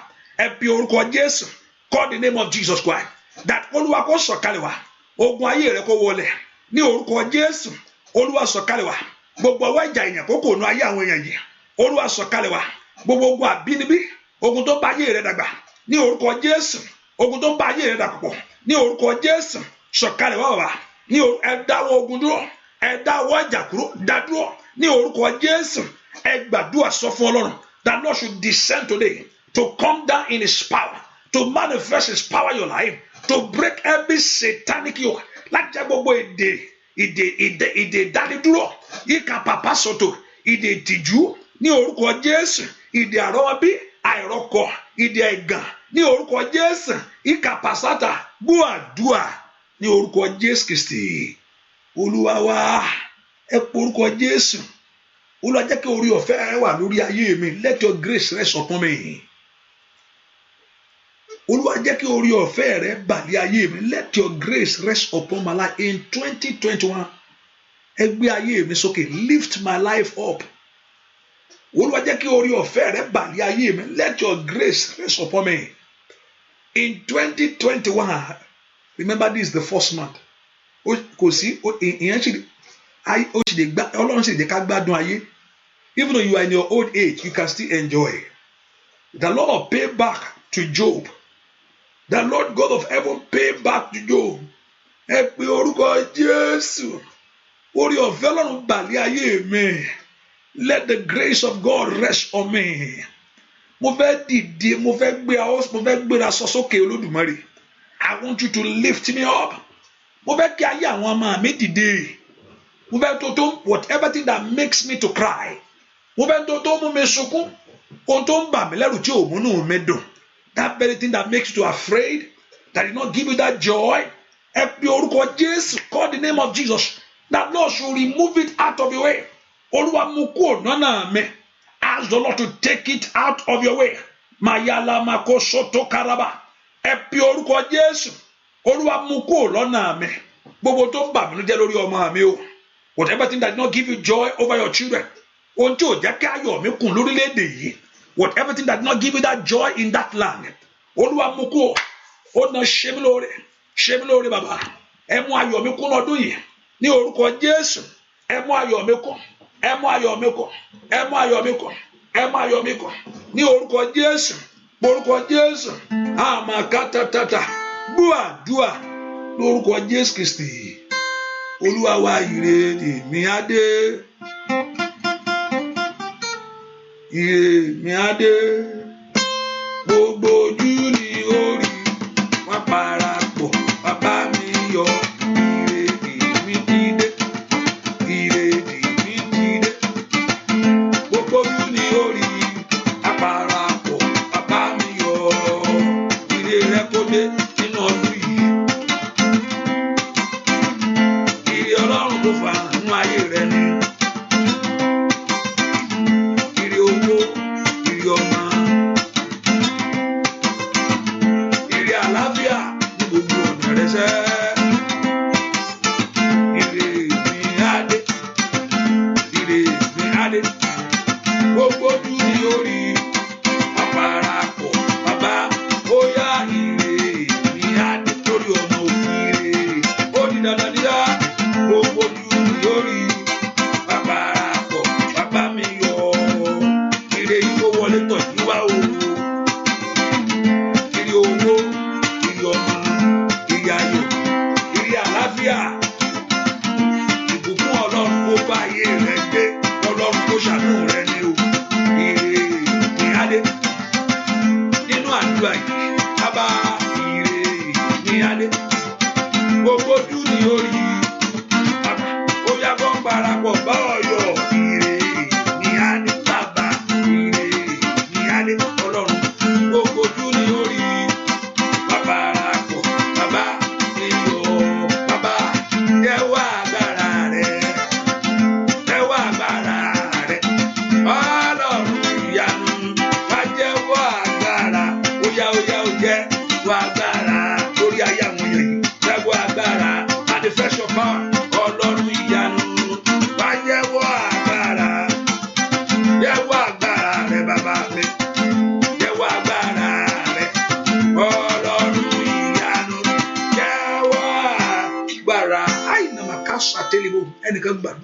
ẹbí orúkọ Jésù call the name of Jesus Christ that Olúwa kó sọ̀kalẹ̀ wá ogun ayé rẹ kó wọlẹ̀ ní orúkọ Jésù Olúwa sọ̀kalẹ̀ wá gbogbo ọwọ́ ìjà èèyàn kókò nù ayé àwọn èèyàn yìí Olúwa sọ̀kalẹ̀ wá gbogbo ogun àbínibí ogun tó bá ayé rẹ dàgbà ní orúkọ Jésù ogun tó bá ayé rẹ dàpọ̀ ní orúkọ Jésù sọ̀kalẹ̀ wá wá ní ẹ dáwọ́ ogun dúró ẹ dáwọ́ ìjà kúrò dádúró ní orúkọ Jésù ẹ gbàdúrà sọ fún Ọlọ́run that Lord should descend today to come down in his power to manifest his power in your life to break every satanic yoke láti jẹ́ gbogbo ìdè ìdánidúró ìkà pàpà sọ̀tò ìdè ìtìjú ní orúkọ Jésù ìdè àrọ́bí àìrọ́kọ ìdè ẹ̀gàn ní orúkọ Jésù ìkà pàṣátà gbọ́ àdúà ní orúkọ Jésù Kristi Olúwa wa ẹ pé orúkọ Jésù Olúwa jẹ́ kí orí ọ̀fẹ́ rẹ wà lórí ayé mi let your grace rest upon me Olúwa jẹ́ kí orí ọ̀fẹ́ rẹ bà lé ayé mi let your grace rest upon my life in 2021 ẹ gbé ayé mi sókè lift my life up Olúwa jẹ́ kí orí ọ̀fẹ́ rẹ bà lé ayé mi let your grace rest upon me in 2021 remember this is the first month kò sí ìyẹn ó sì lè gbá Ọlọ́run sì lè ká gbádùn ayé even though you are in your old age you can still enjoy the Lord pay back to Job. The Lord God of heaven pay back to Job. Ẹ pé orúkọ Jésù. Orí ọ̀fẹ́ Ọlọ́run bà lé ayé mi. Let the grace of God rest on me. Mo fẹ́ dìde, mo fẹ́ gbéra sọ sókè Olódùmarè. I want you to lift me up. Mo fẹ́ kí ayé àwọn ọmọ mi dìde. Mo fẹ́ tó whatever thing that makes me to cry. Mo fẹ́ tó mú mi sunkún. Ohun tó ń bà mí lẹ́rù tí ò múnú mi dùn. That very thing that makes you afraid, that did not give you that joy. Ẹ pe orúkọ Jésù, call the name of Jesus. That Lord should remove it out of your way. Olúwa mú kúrò lọ́nà mi. Ask the Lord to take it out of your way. Mayala mako soto karaba. Ẹ pe orúkọ Jésù. Olúwa mú kúrò lọ́nà mi. Gbogbo tó ń bà mí jẹ́ lórí ọmọ mi o. Whatever thing that did not give you joy over your children. Ohun tí ò jẹ́ kí ayọ̀ mi kún lórílẹ̀-èdè yìí. Whatever thing that did not give you that joy in that land. Olúwa mú kúrò. Ó na ṣe mí lóore bàbá. Ẹ mú ayọ̀ mi kún lọ́dún yìí. Ní orúkọ Jésù. Ẹ mú ayọ̀ mi kún. Ẹ mú ayọ̀ mi kún. Ẹ mú ayọ̀ mi kún. Ẹ mú ayọ̀ mi kún. Ní orúkọ Jésù. Orúkọ Jésù. Àmàkátàtàtà. Gbúàdúà. Lórúkọ Jésù Kristi. Olúwa wa ire èmi á dé. Ire mi á dé. Gbogbo ojú ni ó rí. Wọ́n parapọ̀. Bàbá mi yọ. Ire èmi dìde. Ire èmi dìde. Gbogbo ojú ni ó rí. Wọ́n parapọ̀. Bàbá mi yọ. Ire rẹ kó dé nínú ọdún yìí. Ire Ọlọ́run tó fà nínú ayé rẹ ni. Ire owó, ire ọmọ, ire àlàáfíà ní gbogbo ọ̀nà rẹ sẹ́.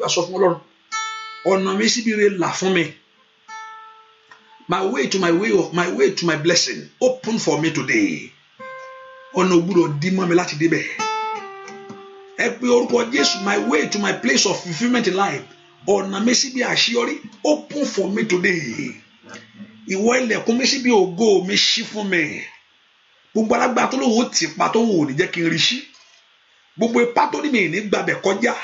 gbàdúrà sọ fún Ọlọ́run ọ̀nà mi síbi ire là fún mi. My way to my blessing open for me today. Ọ̀nà ògbúdọ̀ dí mọ́ mi láti débẹ̀. Ẹ pe orúkọ Jésù, my way to my place of fulfilment in life. Ọ̀nà mi síbi àṣeyọrí open for me today. Ìwọ ilẹ̀kùn mi síbi ògo mi ṣí fún mi. Gbogbo alágbára tó lóun ó tì pa tó wò ní jẹ́ kí n rí sí. Gbogbo ipá tó ní mi ní gbàbẹ̀ kọjá.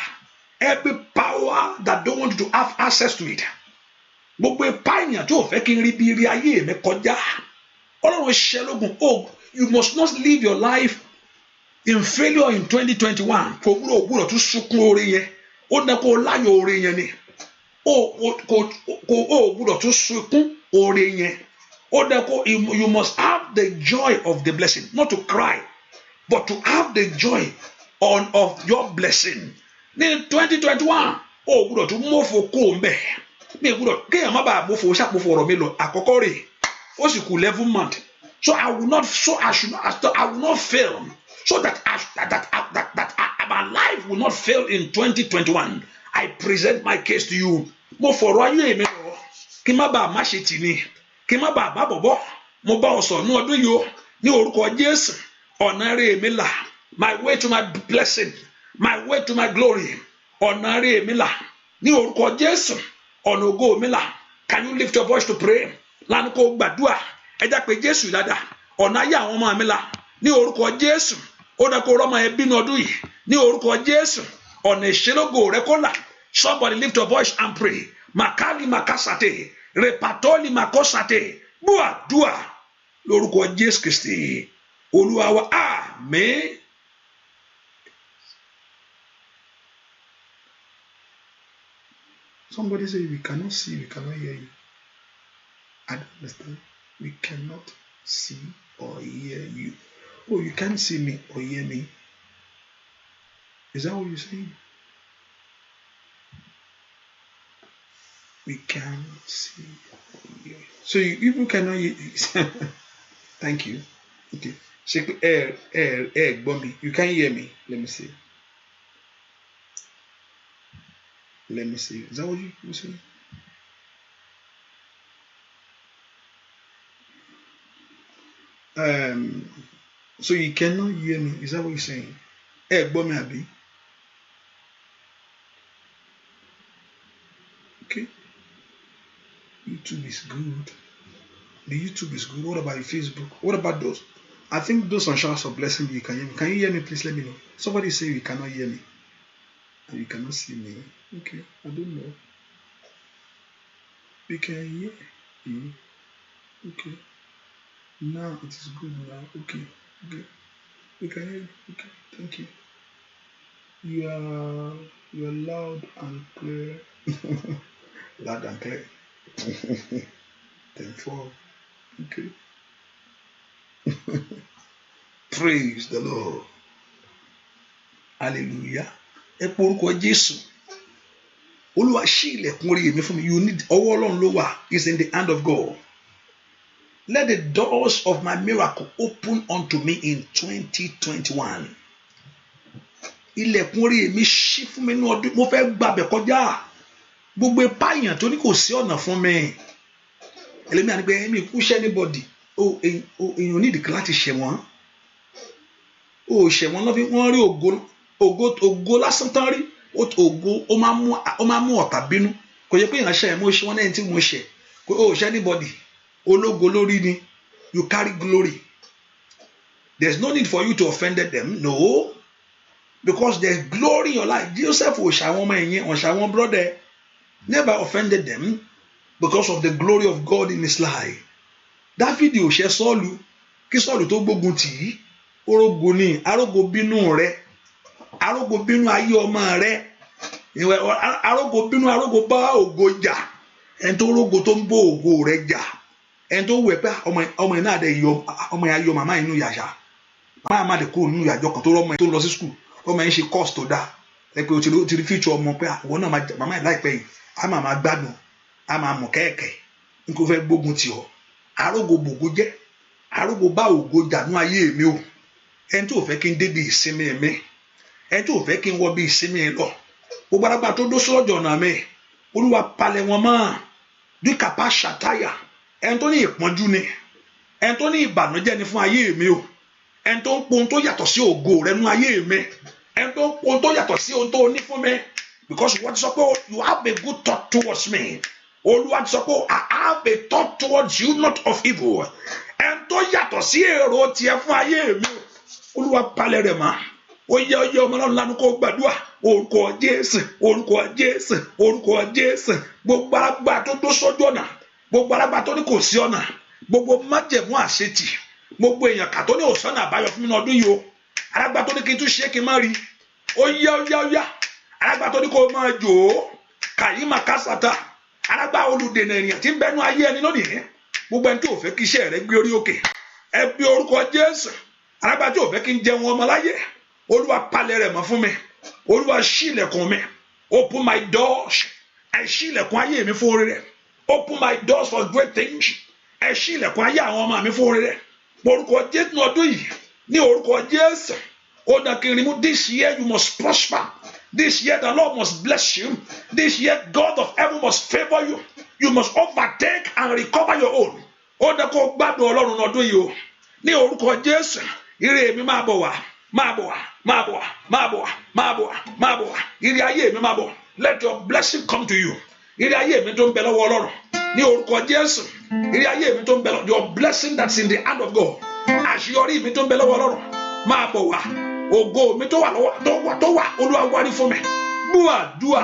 Every power that don't want you to have access to it. Gbogbo ipá èèyàn tó fẹ́ kí n rí bí rí ayé mi kọjá. Ọlọ́run ṣẹ́ lógun. Oh, you must not live your life in failure in 2021. Kò gbúdọ̀ tún sunkún oore yẹn. Ó dẹ́ kó láyọ̀ oore yẹn ni. Ó gbúdọ̀ tún sunkún oore yẹn. Ó dẹ́ kó you must have the joy of the blessing, not to cry, but to have the joy of your blessing. Ní 2021, ó gbúdọ̀ tún mọ́fò kó ń bẹ̀. Mi gbúdọ̀ kéèyàn má bàa mọ́fò ṣàpòfò ọ̀rọ̀ mi lọ. Àkọ́kọ́ rè ó sì kù 11 months. So I will not fail. So that my life will not fail in 2021. I present my case to you. Mo fọ̀rọ̀ ayé mi lọ. Kí má bàa má ṣe tì ní. Kí má bàa má bọ̀bọ̀. Mo bá ọ sọ ní ọdún yìí o. Ní orúkọ Jésù. Ọ̀nà rere mi là. My way to my blessing. My way to my glory. Ọ̀nà rere mi là. Ní orúkọ Jésù. Ọ̀nà ògo mi là. Can you lift your voice to pray? Lánàá kó gbàdúrà. Ẹ já pé Jésù dáadáa. Ọ̀nà ayé àwọn ọmọ mi là. Ní orúkọ Jésù. Ó dá kó rọ́mọ ẹbí ní ọdún yìí. Ní orúkọ Jésù. Ọ̀nà ìṣelógo rẹ kó là. Somebody lift your voice and pray. Makali makasate. Repatoli makosate. Bua dua. Lórúkọ Jésù Kristi. Olúwa wa. Àmín. Somebody say we cannot see, we cannot hear you. I don't understand. We cannot see or hear you. Oh, you can't see me or hear me. Is that what you're saying? We cannot see or hear you. So you cannot hear. Thank you. Okay. Bobby, you can't hear me. Let me see. Let me see. Is that what you say? So you cannot hear me. Is that what you're saying? Bobby, Abi. Okay. YouTube is good. The YouTube is good. What about your Facebook? What about those? I think those on Showers of Blessing you can hear me. Can you hear me? Please let me know. Somebody say you cannot hear me. And you cannot see me. Okay, I don't know. We can hear you. Okay. Now it is good now. Okay. Okay. We can hear you. Okay. Thank you. You are loud and clear. Loud and clear. 10-4. Okay. Praise the Lord. Hallelujah. Ẹ pe orúkọ Jésù. Olúwa ṣí ilẹ̀kùn orí mi fún mi. You need ọwọ́ Ọlọ́run ló wà. It's in the hand of God. Let the doors of my miracle open unto me in 2021. Ilẹ̀kùn orí mi ṣí fún mi ní ọdún. Mo fẹ́ gbàbẹ̀ kọjá. Gbogbo ipá èèyàn tó ní kò sí ọ̀nà fún mi. Ẹlẹ́mìí àti pé mi kú ṣẹ́ anybody. Èèyàn ní ìdíkà láti ṣẹ̀ wọ́n. Ṣẹ̀ wọ́n lọ́ fi wọ́n rí ògo lásán tán rí. Ògo ó máa mú ọ̀tá bínú. Kò yẹ pé èèyàn ṣẹ̀ mo ṣe wọ́n lẹ́yìn tí mo ṣẹ̀. Ṣẹ̀ anybody. Ológo lórí ni. You carry glory. There's no need for you to offend them. No. Because there's glory in your life. Joseph ò ṣàwọn ọmọ ẹ̀yìn ò ṣàwọn brother. Never offended them because of the glory of God in his life. David ò ṣẹ̀ Sọ́ọ̀lù kí Sọ́ọ̀lù tó gbógun tì í. Orógo ni arógo bínú rẹ̀. Arógo bínú ayé ọmọ rẹ̀. Arógo bá ògo jà. Ẹni tó rógo tó ń bó ògo rẹ̀ jà. Ẹni tó wẹ̀ pé ọmọ ẹ̀ náà dẹ̀ yọ ọmọ ẹ̀ ayọ̀ màmá inú yàṣà. Màmá má dẹ̀ kúrò nínú ìyàjọ kan tó rọ́mọ ẹ̀ tó lọ sí school. Ọmọ ẹ̀ ń ṣe course tó dáa. Ẹ pé o ti rí future ọmọ pé àwọn náà màmá ẹ̀ láìpẹ́ yìí. A máa gbádùn. A máa mọ̀ kẹ́ẹ̀kẹ́. N kò fẹ́ gbógun tì ọ́. Arógo bògo jẹ́. Arógo bá ògo jà ní ayé mi o. Ẹni tó fẹ́ kí n débi ìsinmi mi. Ẹni tó fẹ́ kí n wọ bí ìsinmi lọ. gbogbo alágbára tó dó sọ́jọ́ ọ̀nà mi Olúwa palẹ̀ wọn mọ́ díkàpá ṣàtáyà ẹni tó ní ìpọ́njú ni ẹni tó ní ìbànújẹ́ ni fún ayé mi o ẹni tó ń pohun tó yàtọ̀ sí ògo rẹ nú ayé mi ẹni tó ń pohun tó yàtọ̀ sí ohun tó ní fún mi because wọ́n ti sọ pé you have a good thought towards me Olúwa ti sọ pé I have a thought towards you not of evil ẹni tó yàtọ̀ sí èrò tiẹ̀ fún ayé mi Olúwa palẹ̀ rẹ̀ mọ́ ó yẹ ọmọ Ọlọ́run lánàá kó gbàdúrà orúkọ Jésù orúkọ Jésù orúkọ Jésù gbogbo alágbára tó dó sójú ọ̀nà gbogbo alágbára tó ní kò sí ọ̀nà gbogbo májẹ̀mú àṣetì gbogbo èèyàn kà tó ní òsánà àbáyọ fún mi ní ọdún yìí o alágbára tó ní kí n tún ṣe kí n má rí ó yá alágbára tó ní kó máa jò ó kàyí máa kásátà alágbára olùdènà ènìyàn tí ń bẹnu ayé ẹni lónìí gbogbo ẹni tí ò fẹ́ kí iṣẹ́ rẹ gbé orí òkè ẹ bí orúkọ Jésù alágbára tí ò fẹ́ kí n jẹun ọmọ láyé Olúwa palẹ̀ rẹ̀ mọ́ fún mi Olúwa ṣí ilẹ̀kùn mi open my doors ẹ ṣí ilẹ̀kùn ayé mi fún orí rẹ̀ open my doors for great things ẹ ṣí ilẹ̀kùn ayé àwọn ọmọ mi fún orí rẹ̀ orúkọ Jésù ní ọdún yìí ní orúkọ Jésù ó dà kí n rí mú this year you must prosper this year the Lord must bless you this year God of heaven must favour you you must overtake and recover your own ó dà kó gbádùn Ọlọ́run ní ọdún yìí o ní orúkọ Jésù ire mi máa bọ̀ wá ire ayé mi máa bọ̀ let your blessing come to you ire ayé mi tó ń bẹ lọ́wọ́ Ọlọ́run ní orúkọ Jésù ire ayé mi tó ń bẹ lọ́wọ́ your blessing that's in the hand of God àṣeyọrí mi tó ń bẹ lọ́wọ́ Ọlọ́run máa bọ̀ wá ògo mi tó wà lọ́wọ́ tó wà Olúwa wárí fún mi gbúàdúà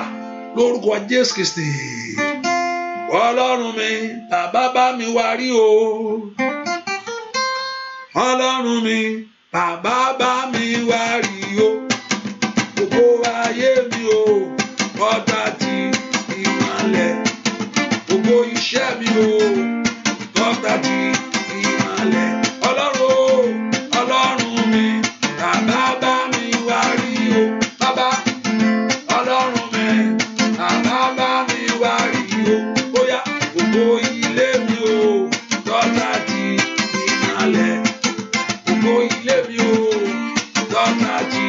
lórúkọ Jésù Kristi Ọlọ́run mi bàbá bá mi wárí o Ọlọ́run mi bàbá bá mi wárí o ògo ayé mi o ọ̀tá ti ìmọ̀lẹ̀ ògo iṣẹ́ mi o ọ̀tá ti ìmọ̀lẹ̀ Ọlọ́run mi bàbá bá mi wárí o bàbá Ọlọ́run mi bàbá bá mi wárí o bóyá ògo ilé mi o ọ̀tá ti ìmọ̀lẹ̀ ògo ilé mi o ọ̀tá ti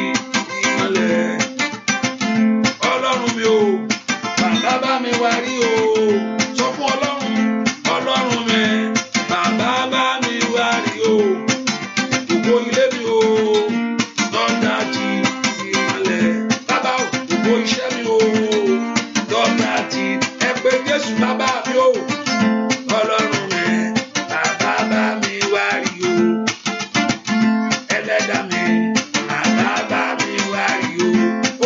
ìmọ̀lẹ̀ Ọlọ́run mi o bàbá bá mi wárí o sọ fún Ọlọ́run mi bàbá bá mi wárí o ògo ilé mi o ọ̀tá ti ìmọ̀lẹ̀ bàbá ògo iṣẹ́ mi o ọ̀tá ti ẹ pé Jésù bàbá mi o Ọlọ́run mi bàbá bá mi wárí o Ẹlẹ́dàá mi bàbá bá mi wárí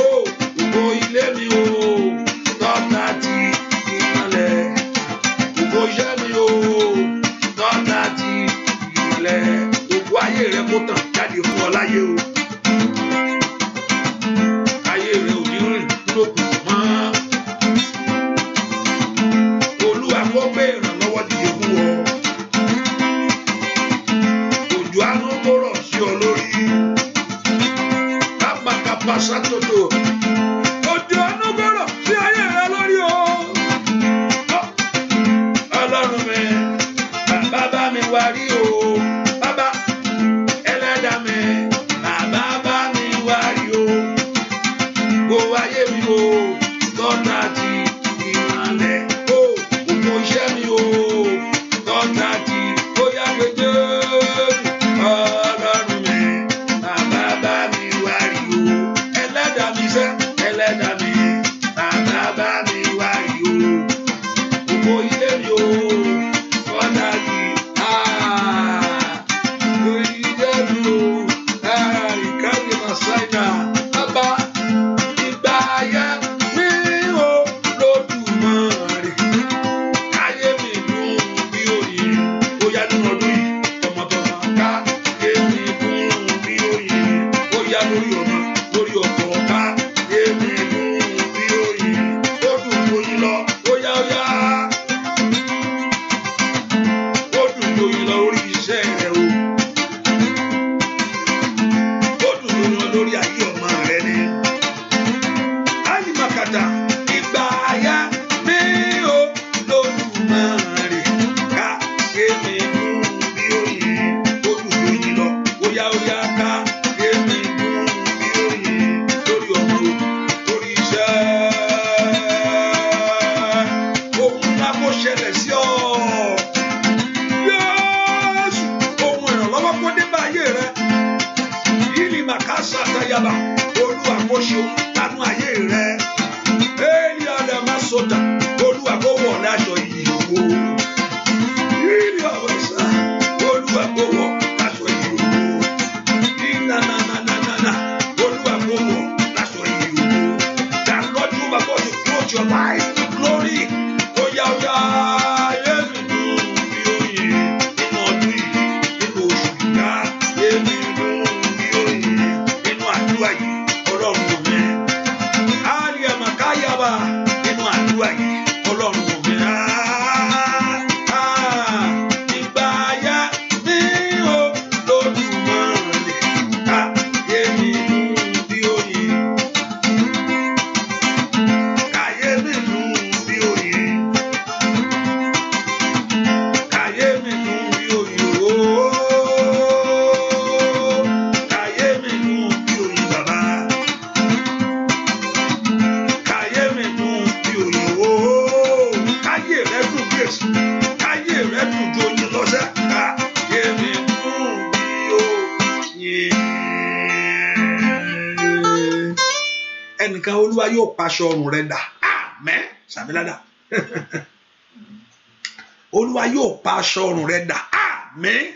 o ògo ilé mi o ọ̀tá ti ìmọ̀lẹ̀ ògo iṣẹ́ mi o ọ̀tá ti ìmọ̀lẹ̀ ògo ayé rẹ kó tàn jáde fún ọ láyé o ayé rẹ ò ní rìn lókun mọ́ Olúwa kó gbé ìrànlọ́wọ́ dìde fún ọ òjò àánú kó rọ̀ sí ọ lórí kápákápá sátòdò òjò àánú kó rọ̀ sí ayé rẹ lórí o Ọlọ́run mi bàbá bá mi wárí o bàbá Ẹlẹ́dàá mi bàbá bá mi wárí o gbogbo ayé mi o lọ́nà ti ìmọ̀lẹ̀ o ògo iṣẹ́ mi o lọ́nà ti bóyá gbẹjọ́ Ọlọ́run mi bàbá bá mi wárí o Ẹlẹ́dàá Olúwa kó wọ̀ láṣọ yìí ògo. Ìrì ọ̀wẹ̀ sá, Olúwa kó wọ̀ láṣọ yìí ògo. Ìnànànànànà, Olúwa kó wọ̀ láṣọ yìí ògo. That Lord you are going to clothe your life to glory. Oya oya, èmi dùn bí oyin nínú ọdún yìí, nínú oṣù ìyá, èmi dùn bí oyin nínú àdúrà yìí, Ọlọ́run mi. Àlìyá màkáyàbá nínú àdúrà yìí, Ọlọ́run mi. Ìgbà ayá ní Olódùmarè, èmi dùn bí oyin. Kàyémi dùn bí oyin. Kàyémi dùn bí oyin ooo. Kàyémi dùn bí oyin bàbá. Kàyémi dùn bí oyin ooo. Káyé rẹ dùn bí èsì. Káyé rẹ dùn ju oyin lọ́sẹ̀. Kàyémi dùn bí oyin. Ẹnìkan Olúwa yóò paṣọ ọrùn rẹ dà. Àmín. Sàmìládà. Olúwa yóò pa aṣọ ọrùn rẹ dà. Àmín.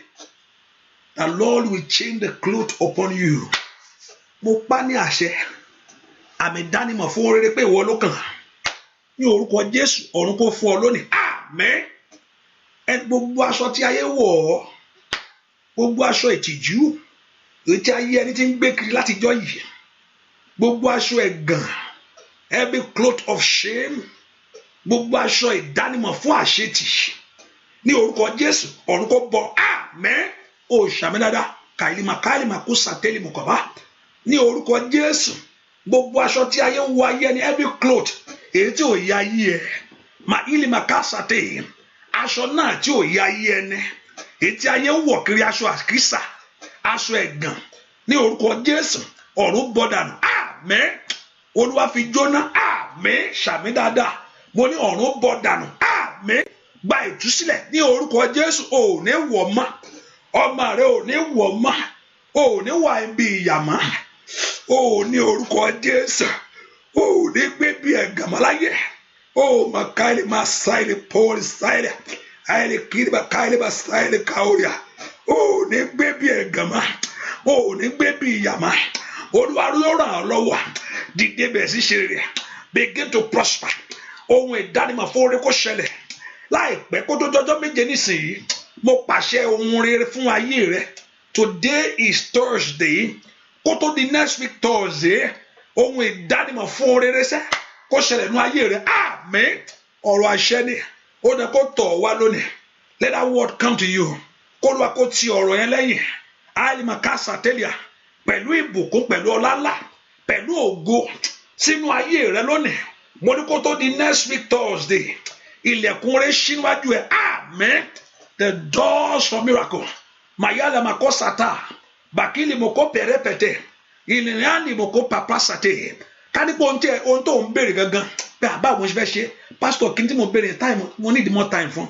The Lord will change the cloth upon you. Mo pa ní àṣẹ. Àmì ìdánimọ̀ fún rere pé ìwọ ló kàn. Ní orúkọ Jésù, ọ̀run kó fún ọ lónìí. Àmín. Gbogbo aṣọ tí ayé wọ̀ ọ́, gbogbo aṣọ ìtìjú, èyí tí ayé ẹni tí ń gbé kiri látijọ́ yìí, gbogbo aṣọ ẹ̀gàn, every cloth of shame, gbogbo aṣọ ìdánimọ̀ fún àṣetì, ní orúkọ Jésù, ọ̀run kó bọ́. Àmín. O ṣàmì dáadáa, kàìlìmà kú sàtẹ́lì mọ̀kànbá. Ní orúkọ Jésù, gbogbo aṣọ tí ayé ń wọ ayé ẹni, every cloth, èyí tí ò yá ayé ẹ, mà ìlìmà ká sàtẹ́, aṣọ náà tí ò yá ayé ẹni, èyí tí ayé ń wọ̀ kiri, aṣọ àkísà, aṣọ ẹ̀gàn, ní orúkọ Jésù, ọ̀run bọ́ dànù. Àmín. Olúwa fi jóná. Àmín. Ṣàmì dáadáa, mo ní ọ̀run bọ́ dànù. Àmín. Gba ìtúsílẹ̀ ní orúkọ Jésù. O ò ní wọ̀ mọ́, ọmọ rẹ ò ní wọ̀ mọ́, o ò ní wà ibi ìyà mọ́, o ò ní orúkọ Jésù, o ò ní gbé bí ẹ̀gàn mọ́ láyé. O mà káìlì máa sáìlì pọ́ọ̀lì sáìlì àìlì kiri bá káìlì bá sáìlì káwòrìà. O ò ní gbé bí ẹ̀gàn mọ́, o ò ní gbé bí ìyà mọ́. Olúwa yóò ràn ọ́ lọ́wọ́. Dìde bẹ̀rẹ̀ sí ṣe rere. Begin to prosper. Ohun ìdánimọ̀ fún orí kó ṣẹlẹ̀. Láìpẹ́ kó tó jọjọ́ méje nísìnyí, mo pàṣẹ ohun rere fún ayé rẹ. Today is Thursday. Kó tó di next week Thursday, ohun ìdánimọ̀ fún orí rẹ sẹ́ kó ṣẹlẹ̀ nínú ayé rẹ. Àmín. Ọ̀rọ̀ àṣẹ ni ó dẹ kó tọ̀ wá lónìí. Let that word come to you. Kó lóa kó ti ọ̀rọ̀ yẹn lẹ́yìn. Àìlìmọ̀ ká sàtẹ́lìà pẹ̀lú ìbùkún, pẹ̀lú ọlá ńlá, pẹ̀lú ògo sínú ayé rẹ lónìí. Mo ní kó tó di next week Thursday, ilẹ̀kùn rẹ ṣí níwájú ẹ. Àmín. The doors for miracle. Mayala mako sata. Bakili moko perepete. Ìlìyànì moko papa sate. Kánípò ohun tó ń béèrè gangan. Pé àbá mo ṣe fẹ́ ṣe. Pastor kí n tí mo béèrè time, mo need more time fún.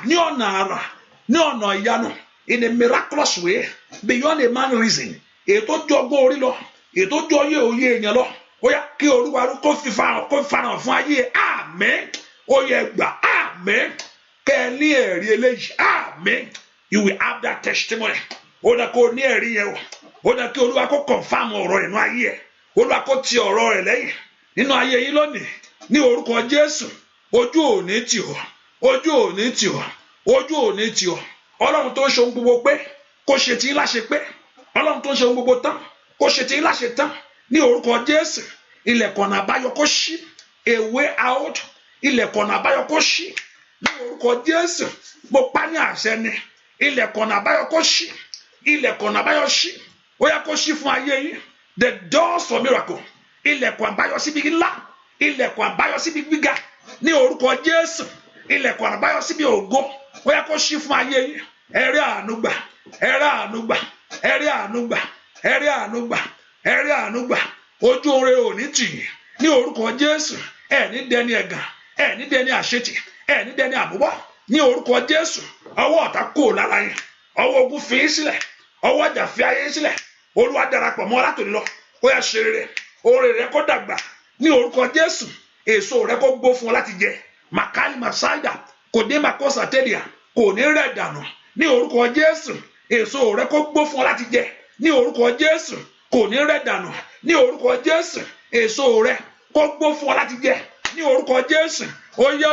Ní ọ̀nà àrà, ní ọ̀nà ìyanu, in a miraculous way, beyond a man reason. Ètò jọgbọ́n orí lọ, ètò jọ yé òye èèyàn lọ. Ó yá kí Olúwa kó fi farahàn fún ayé. Àmín. Ó yẹ gbà. Àmín. Kẹ́ ẹ ní ẹ̀rí eléyìí. Àmín. You will have that testimony. Ó dà kó ní ẹ̀rí yẹn o. Ó dà kí Olúwa kó confirm ọ̀rọ̀ rẹ̀ nínú ayé ẹ̀. Olúwa kó ti ọ̀rọ̀ rẹ̀ lẹ́yìn nínú ayé yín lónìí. Ní orúkọ Jésù, ojú ò ní tì ọ́. Ojú ò ní tì ọ́. Ojú ò ní tì ọ́. Ọlọ́run tó ń ṣe ohun gbogbo pé kó ṣe tí ń láṣẹ pé. Ọlọ́run tó ń ṣe ohun gbogbo tán kó ṣe tí ń láṣẹ tán. Ní orúkọ Jésù, ilẹ̀kùn ọ̀nà àbáyọ kó ṣí. A way out. Ilẹ̀kùn ọ̀nà àbáyọ kó ṣí. Ní orúkọ Jésù, mo pa ní àṣẹ ni. Ilẹ̀kùn ọ̀nà àbáyọ kó ṣí. Ilẹ̀kùn ọ̀nà àbáyọ ṣí. Ó yá kó ṣí fún ayé yín. The doors for miracle. Ilẹ̀kùn àbáyọ síbi ńlá. Ilẹ̀kùn àbáyọ síbi gíga. Ní orúkọ Jésù, ilẹ̀kùn àbáyọ síbi ògo. Ó yá kó ṣí fún ayé yín. Ẹ rí àánú gbà. Ẹ rí àánú gbà. Ẹ rí àánú gbà. Ẹ rí àánú gbà. Ẹ rí àánú gbà. Ojú oore ò ní tì yín. Ní orúkọ Jésù, ẹ ní dẹni ẹ̀gàn. Ẹ ní dẹni àṣetì. Ẹ ní dẹni àbúbọ̀. Ní orúkọ Jésù, ọwọ́ ọ̀tá kò lára yín. Ọwọ́ ogun fi yín sílẹ̀. Ọwọ́ ọjà fi ayé yín sílẹ̀. Olúwa darapọ̀ mọ́ látòní lọ. Ó yá ṣe rere. Oore rẹ kó dàgbà. Ní orúkọ Jésù, èso rẹ kó gbó fún ọ láti jẹ makali masaida kò dé makosa tẹ́lẹ̀ kò ní rẹ̀ dànù ní orúkọ Jésù èso rẹ kó gbó fún ọ láti jẹ ní orúkọ Jésù kò ní rẹ̀ dànù ní orúkọ Jésù èso rẹ kó gbó fún ọ láti jẹ ní orúkọ Jésù óyá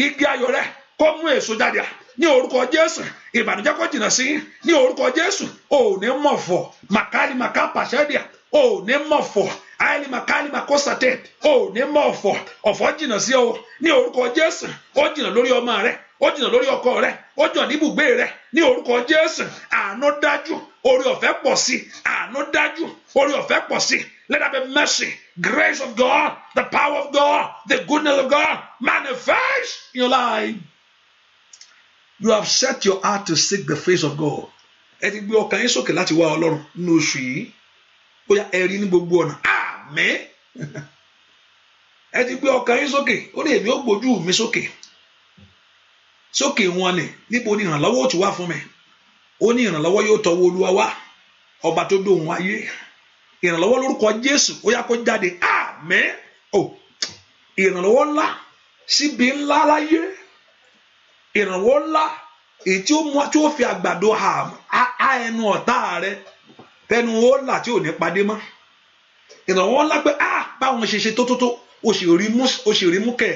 igi ayọ̀ rẹ kó mú èso jáde ní orúkọ Jésù ìbànújẹ́ kó jìnnà sí ní orúkọ Jésù ò ní mọ̀fọ̀ makali makapasẹ́díà ò ní mọ̀fọ̀ àìlì makali makosate ò ní mọ̀fọ̀ ọ̀fọ̀ jìnnà sí ọ ní orúkọ Jésù ó jìnnà lórí ọmọ rẹ ó jìnnà lórí ọkọ rẹ ó jìnnà níbùgbé rẹ ní orúkọ Jésù àánú dájú orí ọ̀fẹ́ pọ̀ sí àánú dájú orí ọ̀fẹ́ pọ̀ sí. Let there be mercy, grace of God, the power of God, the goodness of God manifest in your life. You have set your heart to seek the face of God. Ẹ ti gbé ọkàn yín sókè láti wá Ọlọ́run ní oṣù yìí. Ó yá ẹ rí ní gbogbo ọ̀nà. Àmín. Ẹ ti gbé ọkàn yín sókè. Ó ní èmi ó gbójú mi sókè. Sókè wọn ni níbo ni ìrànlọ́wọ́ ó ti wá fún mi. Ó ní ìrànlọ́wọ́ yóò tọwọ́ Olúwa wá. Ọba tó dóhùn ayé. Ìrànlọ́wọ́ lórúkọ Jésù ó yá kó jáde. Àmín. Ìrànlọ́wọ́ ńlá síbi ńlá láyé. Ìrànwọ́ ńlá èyí tí ó mú tí ó fi àgbàdo ha ẹnu ọ̀tá rẹ tẹnu ó là tí ò ní padé mọ́. Ìrànwọ́ ńlá pé báwọn ṣe ṣe tó o sì rí mú kẹ̀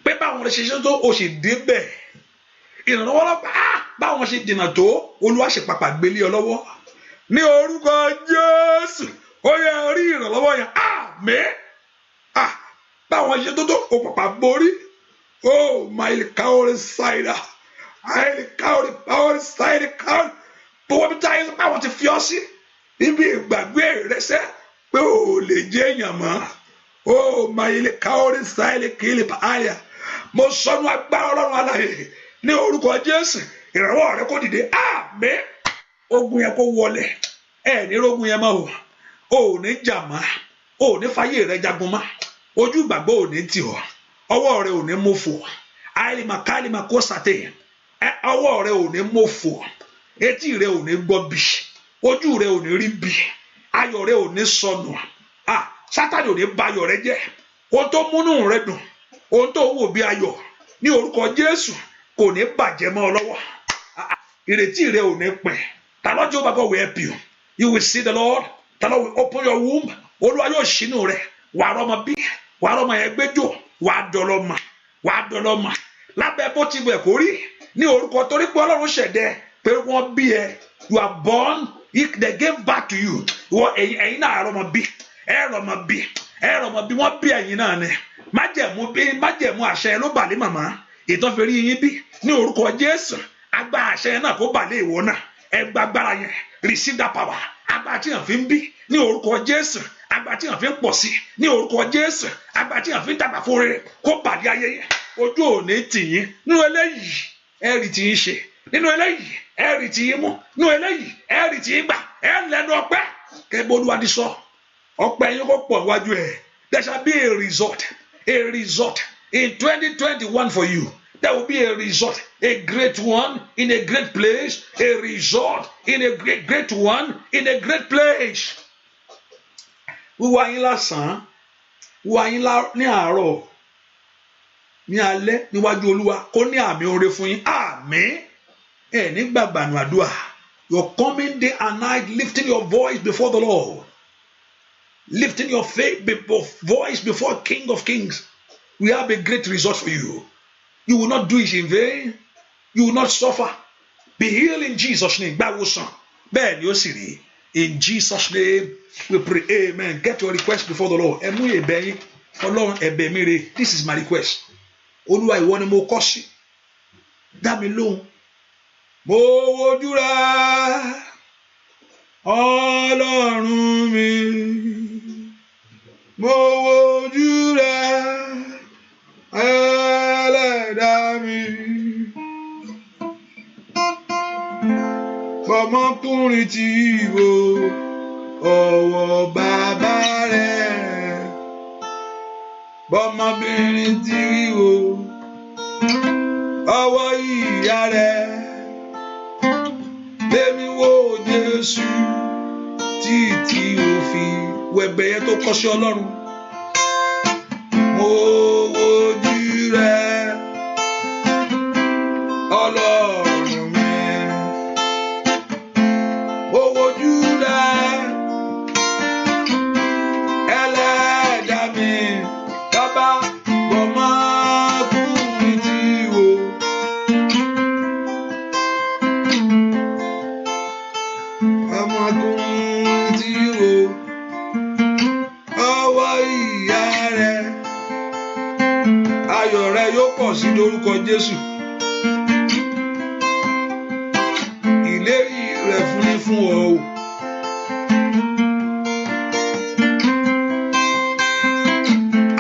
pé báwọn ṣe ṣe tó o sì débẹ̀. Ìrànwọ́ ńlá pé báwọn ṣe dènà tó Olúwa ṣe pàpà gbélé ọ lọ́wọ́ ní orúkọ Jésù ó yẹ orí ìrànlọ́wọ́ yẹn. Àmín. Báwọn ṣe tó o pàpà borí. Oh, my coward side. I coward power side coward. But what time I want to feel see? Ibi ìgbàgbé rẹ sẹ́ pé o lè jẹ́ èèyàn mọ́. Oh, my coward side kill aya. Mo sọnù agbára Ọlọ́run alààyè ní orúkọ Jésù. Ìrànwọ́ rẹ kó dìde. Àmín. Ogun yẹn kó wọlé. Ẹ ní rogun yẹn mọ́ o. O ní jà mọ́. O ní fàyè rẹ jagun mọ́. Ojú ìgbàgbọ́ ò ní tì ọ́. Ọwọ́ rẹ ò ní mọ̀fò àìlì màkàlì màkósàtẹ ọwọ́ rẹ ò ní mọ̀fò etí rẹ ò ní gbọ́ bí ojú rẹ ò ní rí bí ayọ̀ rẹ ò ní sọnù Sátánì ò ní bà ayọ̀ rẹ jẹ́ ohun tó múnú rẹ dùn ohun tó wò bí ayọ̀ ní orúkọ Jésù kò ní bàjẹ́ mọ́ ọ lọ́wọ́ ìrètí rẹ ò ní pin. The Lord Jehovah God will help you. You will see the Lord. The Lord will open your womb. Olúwa yóò ṣínú rẹ wàá rọmọ bí wàá rọmọ yẹn gbẹjọ wàá dọlọ́mà lábẹ́ bó ti wẹ̀ kó rí ní orúkọ torí pé Ọlọ́run ṣẹ̀dẹ̀ pé wọ́n bí ẹ. You are born, they gave back to you. Ẹ̀yin náà rọmọ bí wọ́n bí ẹ̀yin náà ni májẹ̀mú àṣẹ ló bà lé màmá ìtàn fèrè yín bí ní orúkọ Jésù agbára àṣẹ náà kó bà lé ìwọ náà ẹ gba agbára yẹn receive that power agbára tí yàn fi ń bí ní orúkọ Jésù agbára tí yàn fi ń pọ̀ sí ní orúkọ Jésù agbára tí yàn fi ń dàgbà fún rere kó bàdé ayé yẹn ojú òní tìyín nínú eléyìí ẹ̀rì tí yín ṣe nínú eléyìí ẹ̀rì tí yín mú nínú eléyìí ẹ̀rì tí yín gbà ẹ̀ lẹ́nu ọpẹ́ kẹ́gbẹ́ Olúwa ti sọ ọpẹ́ yín kó pọ̀ wájú ẹ̀. There shall be a result in 2021 for you. There will be a result, a great one in a great place, a result in a great one in a great place. Wíwá yín lásán, wíwá yín ní àárọ̀, ní alẹ́ níwájú Olúwa kó ní àmì oore fún yín. Àmín. Ẹ ní gbàgbànú àdúrà. You're coming day and night lifting your voice before the Lord. Lifting your voice before King of Kings. We have a great result for you. You will not do it in vain. You will not suffer. Be healed in Jesus' name. Bẹ́ẹ̀ ni ó sì rí. In Jesus' name we pray. Amen. Get your request before the Lord. Ẹ mú ẹ̀bẹ̀ yín. Ọlọ́run ẹ̀bẹ̀ mi rè. This is my request. Olúwa ìwọ ni mo kọ̀ sí. Dá mi lóhùn. Mo wojú rẹ. Ọlọ́run mi. Mo wojú rẹ. Ẹlẹ́dàá mi. Bọ́mọkùnrin tí wo ọwọ́ bàbá rẹ̀. Bọ́mọbìnrin tí wo ọwọ́ ìyá rẹ̀. Lémi wo Jésù títí ó fi wẹ̀bẹ̀ yẹn tó kọ́ sí Ọlọ́run. ayọ̀ rẹ yóò pọ̀ sí lórúkọ Jésù. Ìlérí rẹ̀ fún ọ o.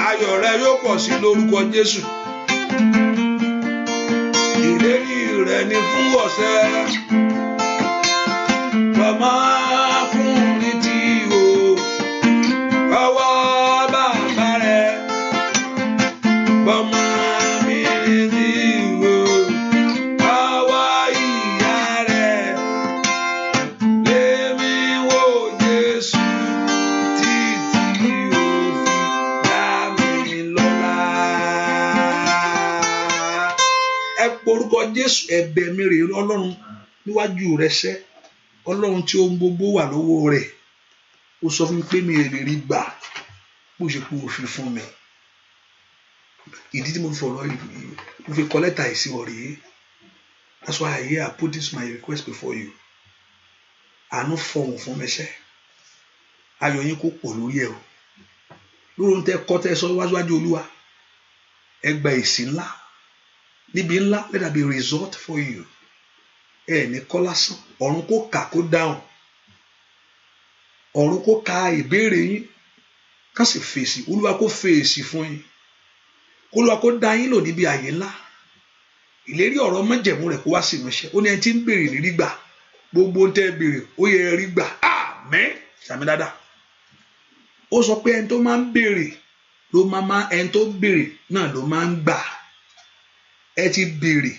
Ayọ̀ rẹ yóò pọ̀ sí lórúkọ Jésù. Ìlérí rẹ̀ ni fún ọ̀sẹ̀. Bàmá fún ní ti o. Ọwọ́ bàbá rẹ̀. Bàmá mi ní ti o. Ọwọ́ ìyá rẹ̀. Lémi wò Jésù títí o fi dá mi lọ́lá. Ẹ porúkọ Jésù, ẹ̀bẹ̀ mi rèé Ọlọ́run níwájú rẹ sẹ́. Ọlọ́run tí ohun gbogbo wà lọ́wọ́ rẹ̀, ó sọ fún mi pé mi lè rí gbà bó ṣe pé òfin fún mi. Ìdí tí mo fi fọ̀rọ̀ yìí, mo fi kọ lẹ́tà yìí sí ọ rèé. That's why I put this my request before you. Àánú fọ̀hún fún mi sẹ́. Ayọ̀ yín kó pọ̀ lórí ẹ̀ o. Lórí ohun tẹ́ kọ́ tẹ́ sọ wájú Olúwa. Ẹ gba èsì ńlá. Níbi ńlá, let there be a result for you. Ẹ ní kọ́ lásán. Ọ̀run kó kà kó dáhùn. Ọ̀run kó ka ìbéèrè yín. Ká sì fèsì. Olúwa kó fèsì fún yín. Olúwa kó dá yín lò níbi àyè ńlá. Ìlérí ọ̀rọ̀ májẹ̀mú rẹ̀ kó wá sí ìmúṣẹ. Ó ní ẹni tí ń béèrè ní rí gbà. Gbogbo ohun tẹ́ ẹ béèrè ó yẹ ẹ rí gbà. Àmín. Sàmì dáadáa. Ó sọ pé ẹni tó máa ń béèrè ló máa ẹni tó béèrè náà ló máa ń gbà. Ẹ ti béèrè.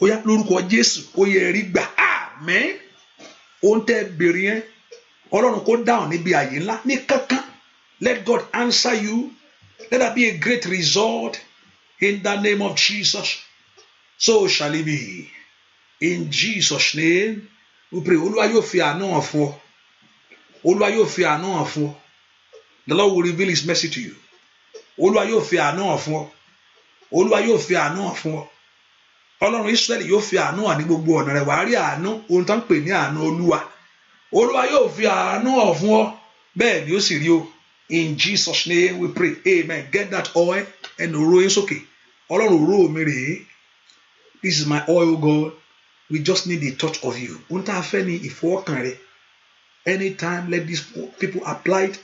Ó yá lórúkọ Jésù ó yẹ ẹ rí gbà. Àmín. Ohun tẹ́ ẹ béèrè yẹn Ọlọ́run kó dáhùn níbi àyè ńlá ní kankan. Let God answer you. Let there be a great result in the name of Jesus. So shall it be. In Jesus' name, we pray. Olúwa yóò fi àánú hàn fún ọ. Olúwa yóò fi àánú hàn fún ọ. The Lord will reveal His mercy to you. Olúwa yóò fi àánú hàn fún ọ. Olúwa yóò fi àánú hàn fún ọ. Ọlọ́run Ísírẹ́lì yóò fi àánú hàn ní gbogbo ọ̀nà rẹ̀. Wàá rí àánú, ohun tó ń pè ní àánú Olúwa. Olúwa yóò fi àánú hàn fún ọ. Bẹ́ẹ̀ ni ó sì rí o. In Jesus' name we pray. Amen. Get that oil and òróró yín sókè. Ọlọ́run òróró mi rèé. This is my oil, God. We just need a touch of you. Ohun tá a fẹ́ ni ìfọwọ́kàn rẹ. Anytime let these people apply it.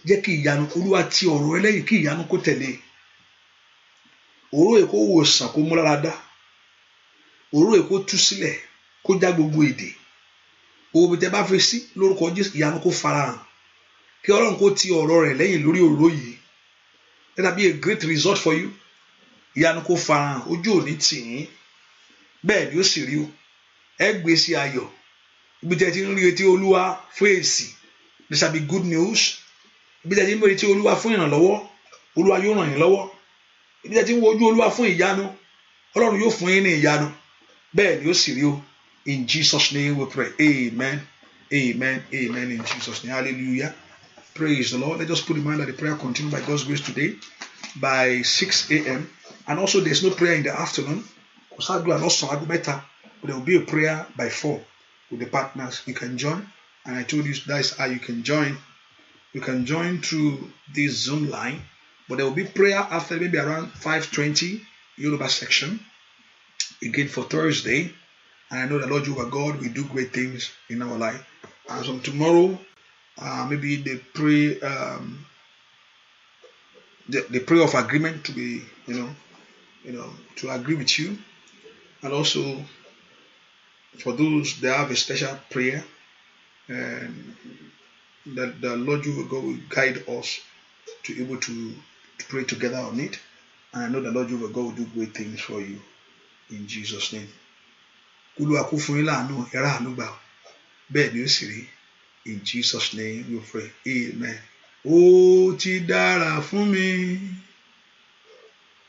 Jẹ́ kí ìyanu Olúwa ti ọ̀rọ̀ ẹlẹ́yìn kí ìyanu kó tẹ̀lé. Òróró èkó wòsàn kó mú lára dá. Òróró èkó tú sílẹ̀ kó já gbogbo èdè. Owó bí tẹ bá fi sí lórúkọ Jésù ìyanu kó farahàn. Kí Ọlọ́run kó ti ọ̀rọ̀ rẹ̀ lẹ́yìn lórí òróró yìí. Let that be a great result for you. Ìyanu kó farahàn, ojú òní tì yín. Bẹ́ẹ̀ ni ó sì rí o. Ẹ gbé sí ayọ̀. Ibi tẹ́ ti ń rí etí Olúwa fún èsì. There shall be good news. Ibi tẹ́ ti ń rí etí Olúwa fún ìrànlọ́wọ́. Olúwa yóò ràn yín lọ́wọ́. Ibi tẹ́ ti ń wo ojú Olúwa fún ìyanu. Ọlọ́run yóò fún yín ní ìyanu. Bẹ́ẹ̀ ni ó sì rí o. In Jesus' name we pray. Amen. Amen. Amen. In Jesus' name. Hallelujah. Praise the Lord. Let us put in mind that the prayer continues by God's grace today by 6 a.m. And also there's no prayer in the afternoon. But there will be a prayer by 4 with the partners. You can join. And I told you that's how you can join. You can join through this Zoom line. But there will be prayer after maybe around 5:20 Yoruba section. Again for Thursday. And I know the Lord Jehovah God will do great things in our life. And so tomorrow, maybe they pray the prayer of agreement to be, to agree with you. And also for those that have a special prayer, and that the Lord Jehovah God will guide us to be able to pray together on it. And I know the Lord Jehovah God will do great things for you in Jesus' name. Olúwa kó fún yín láàánú, ẹ ráàánú gbà. Bẹ́ẹ̀ ni ó sì rí. In Jesus' name we pray. Amen. Ó ti dára fún mi.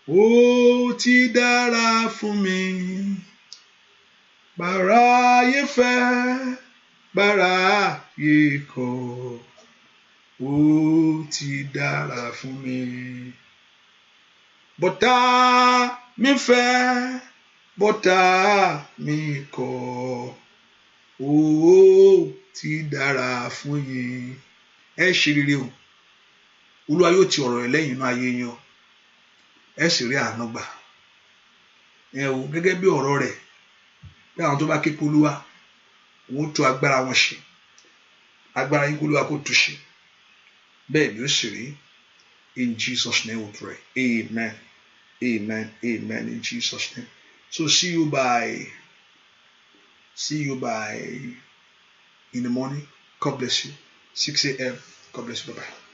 Ó ti dára fún mi. Báráyé fẹ́, báráyé kọ̀. Ó ti dára fún mi. Bọ́tá mi fẹ́, bọ́tá mi kọ̀. Ó ti dára fún yín. Ẹ ṣe rere o. Olúwa yóò ti ọ̀rọ̀ ẹ̀ lẹ́yìn inú ayé yín o. ẹ sì rí àánú gbà ẹ o gẹ́gẹ́ bí ọ̀rọ̀ rẹ̀ bí àwọn tó bá ké polúwa wọ́n tú agbára wọn ṣe agbára yín polúwa kó tú ṣe bẹ́ẹ̀ ni ó sì rí in Jesus name we pray amen amen amen in Jesus name so see you by in the morning. God bless you. 6 a.m. God bless you. Bye bye.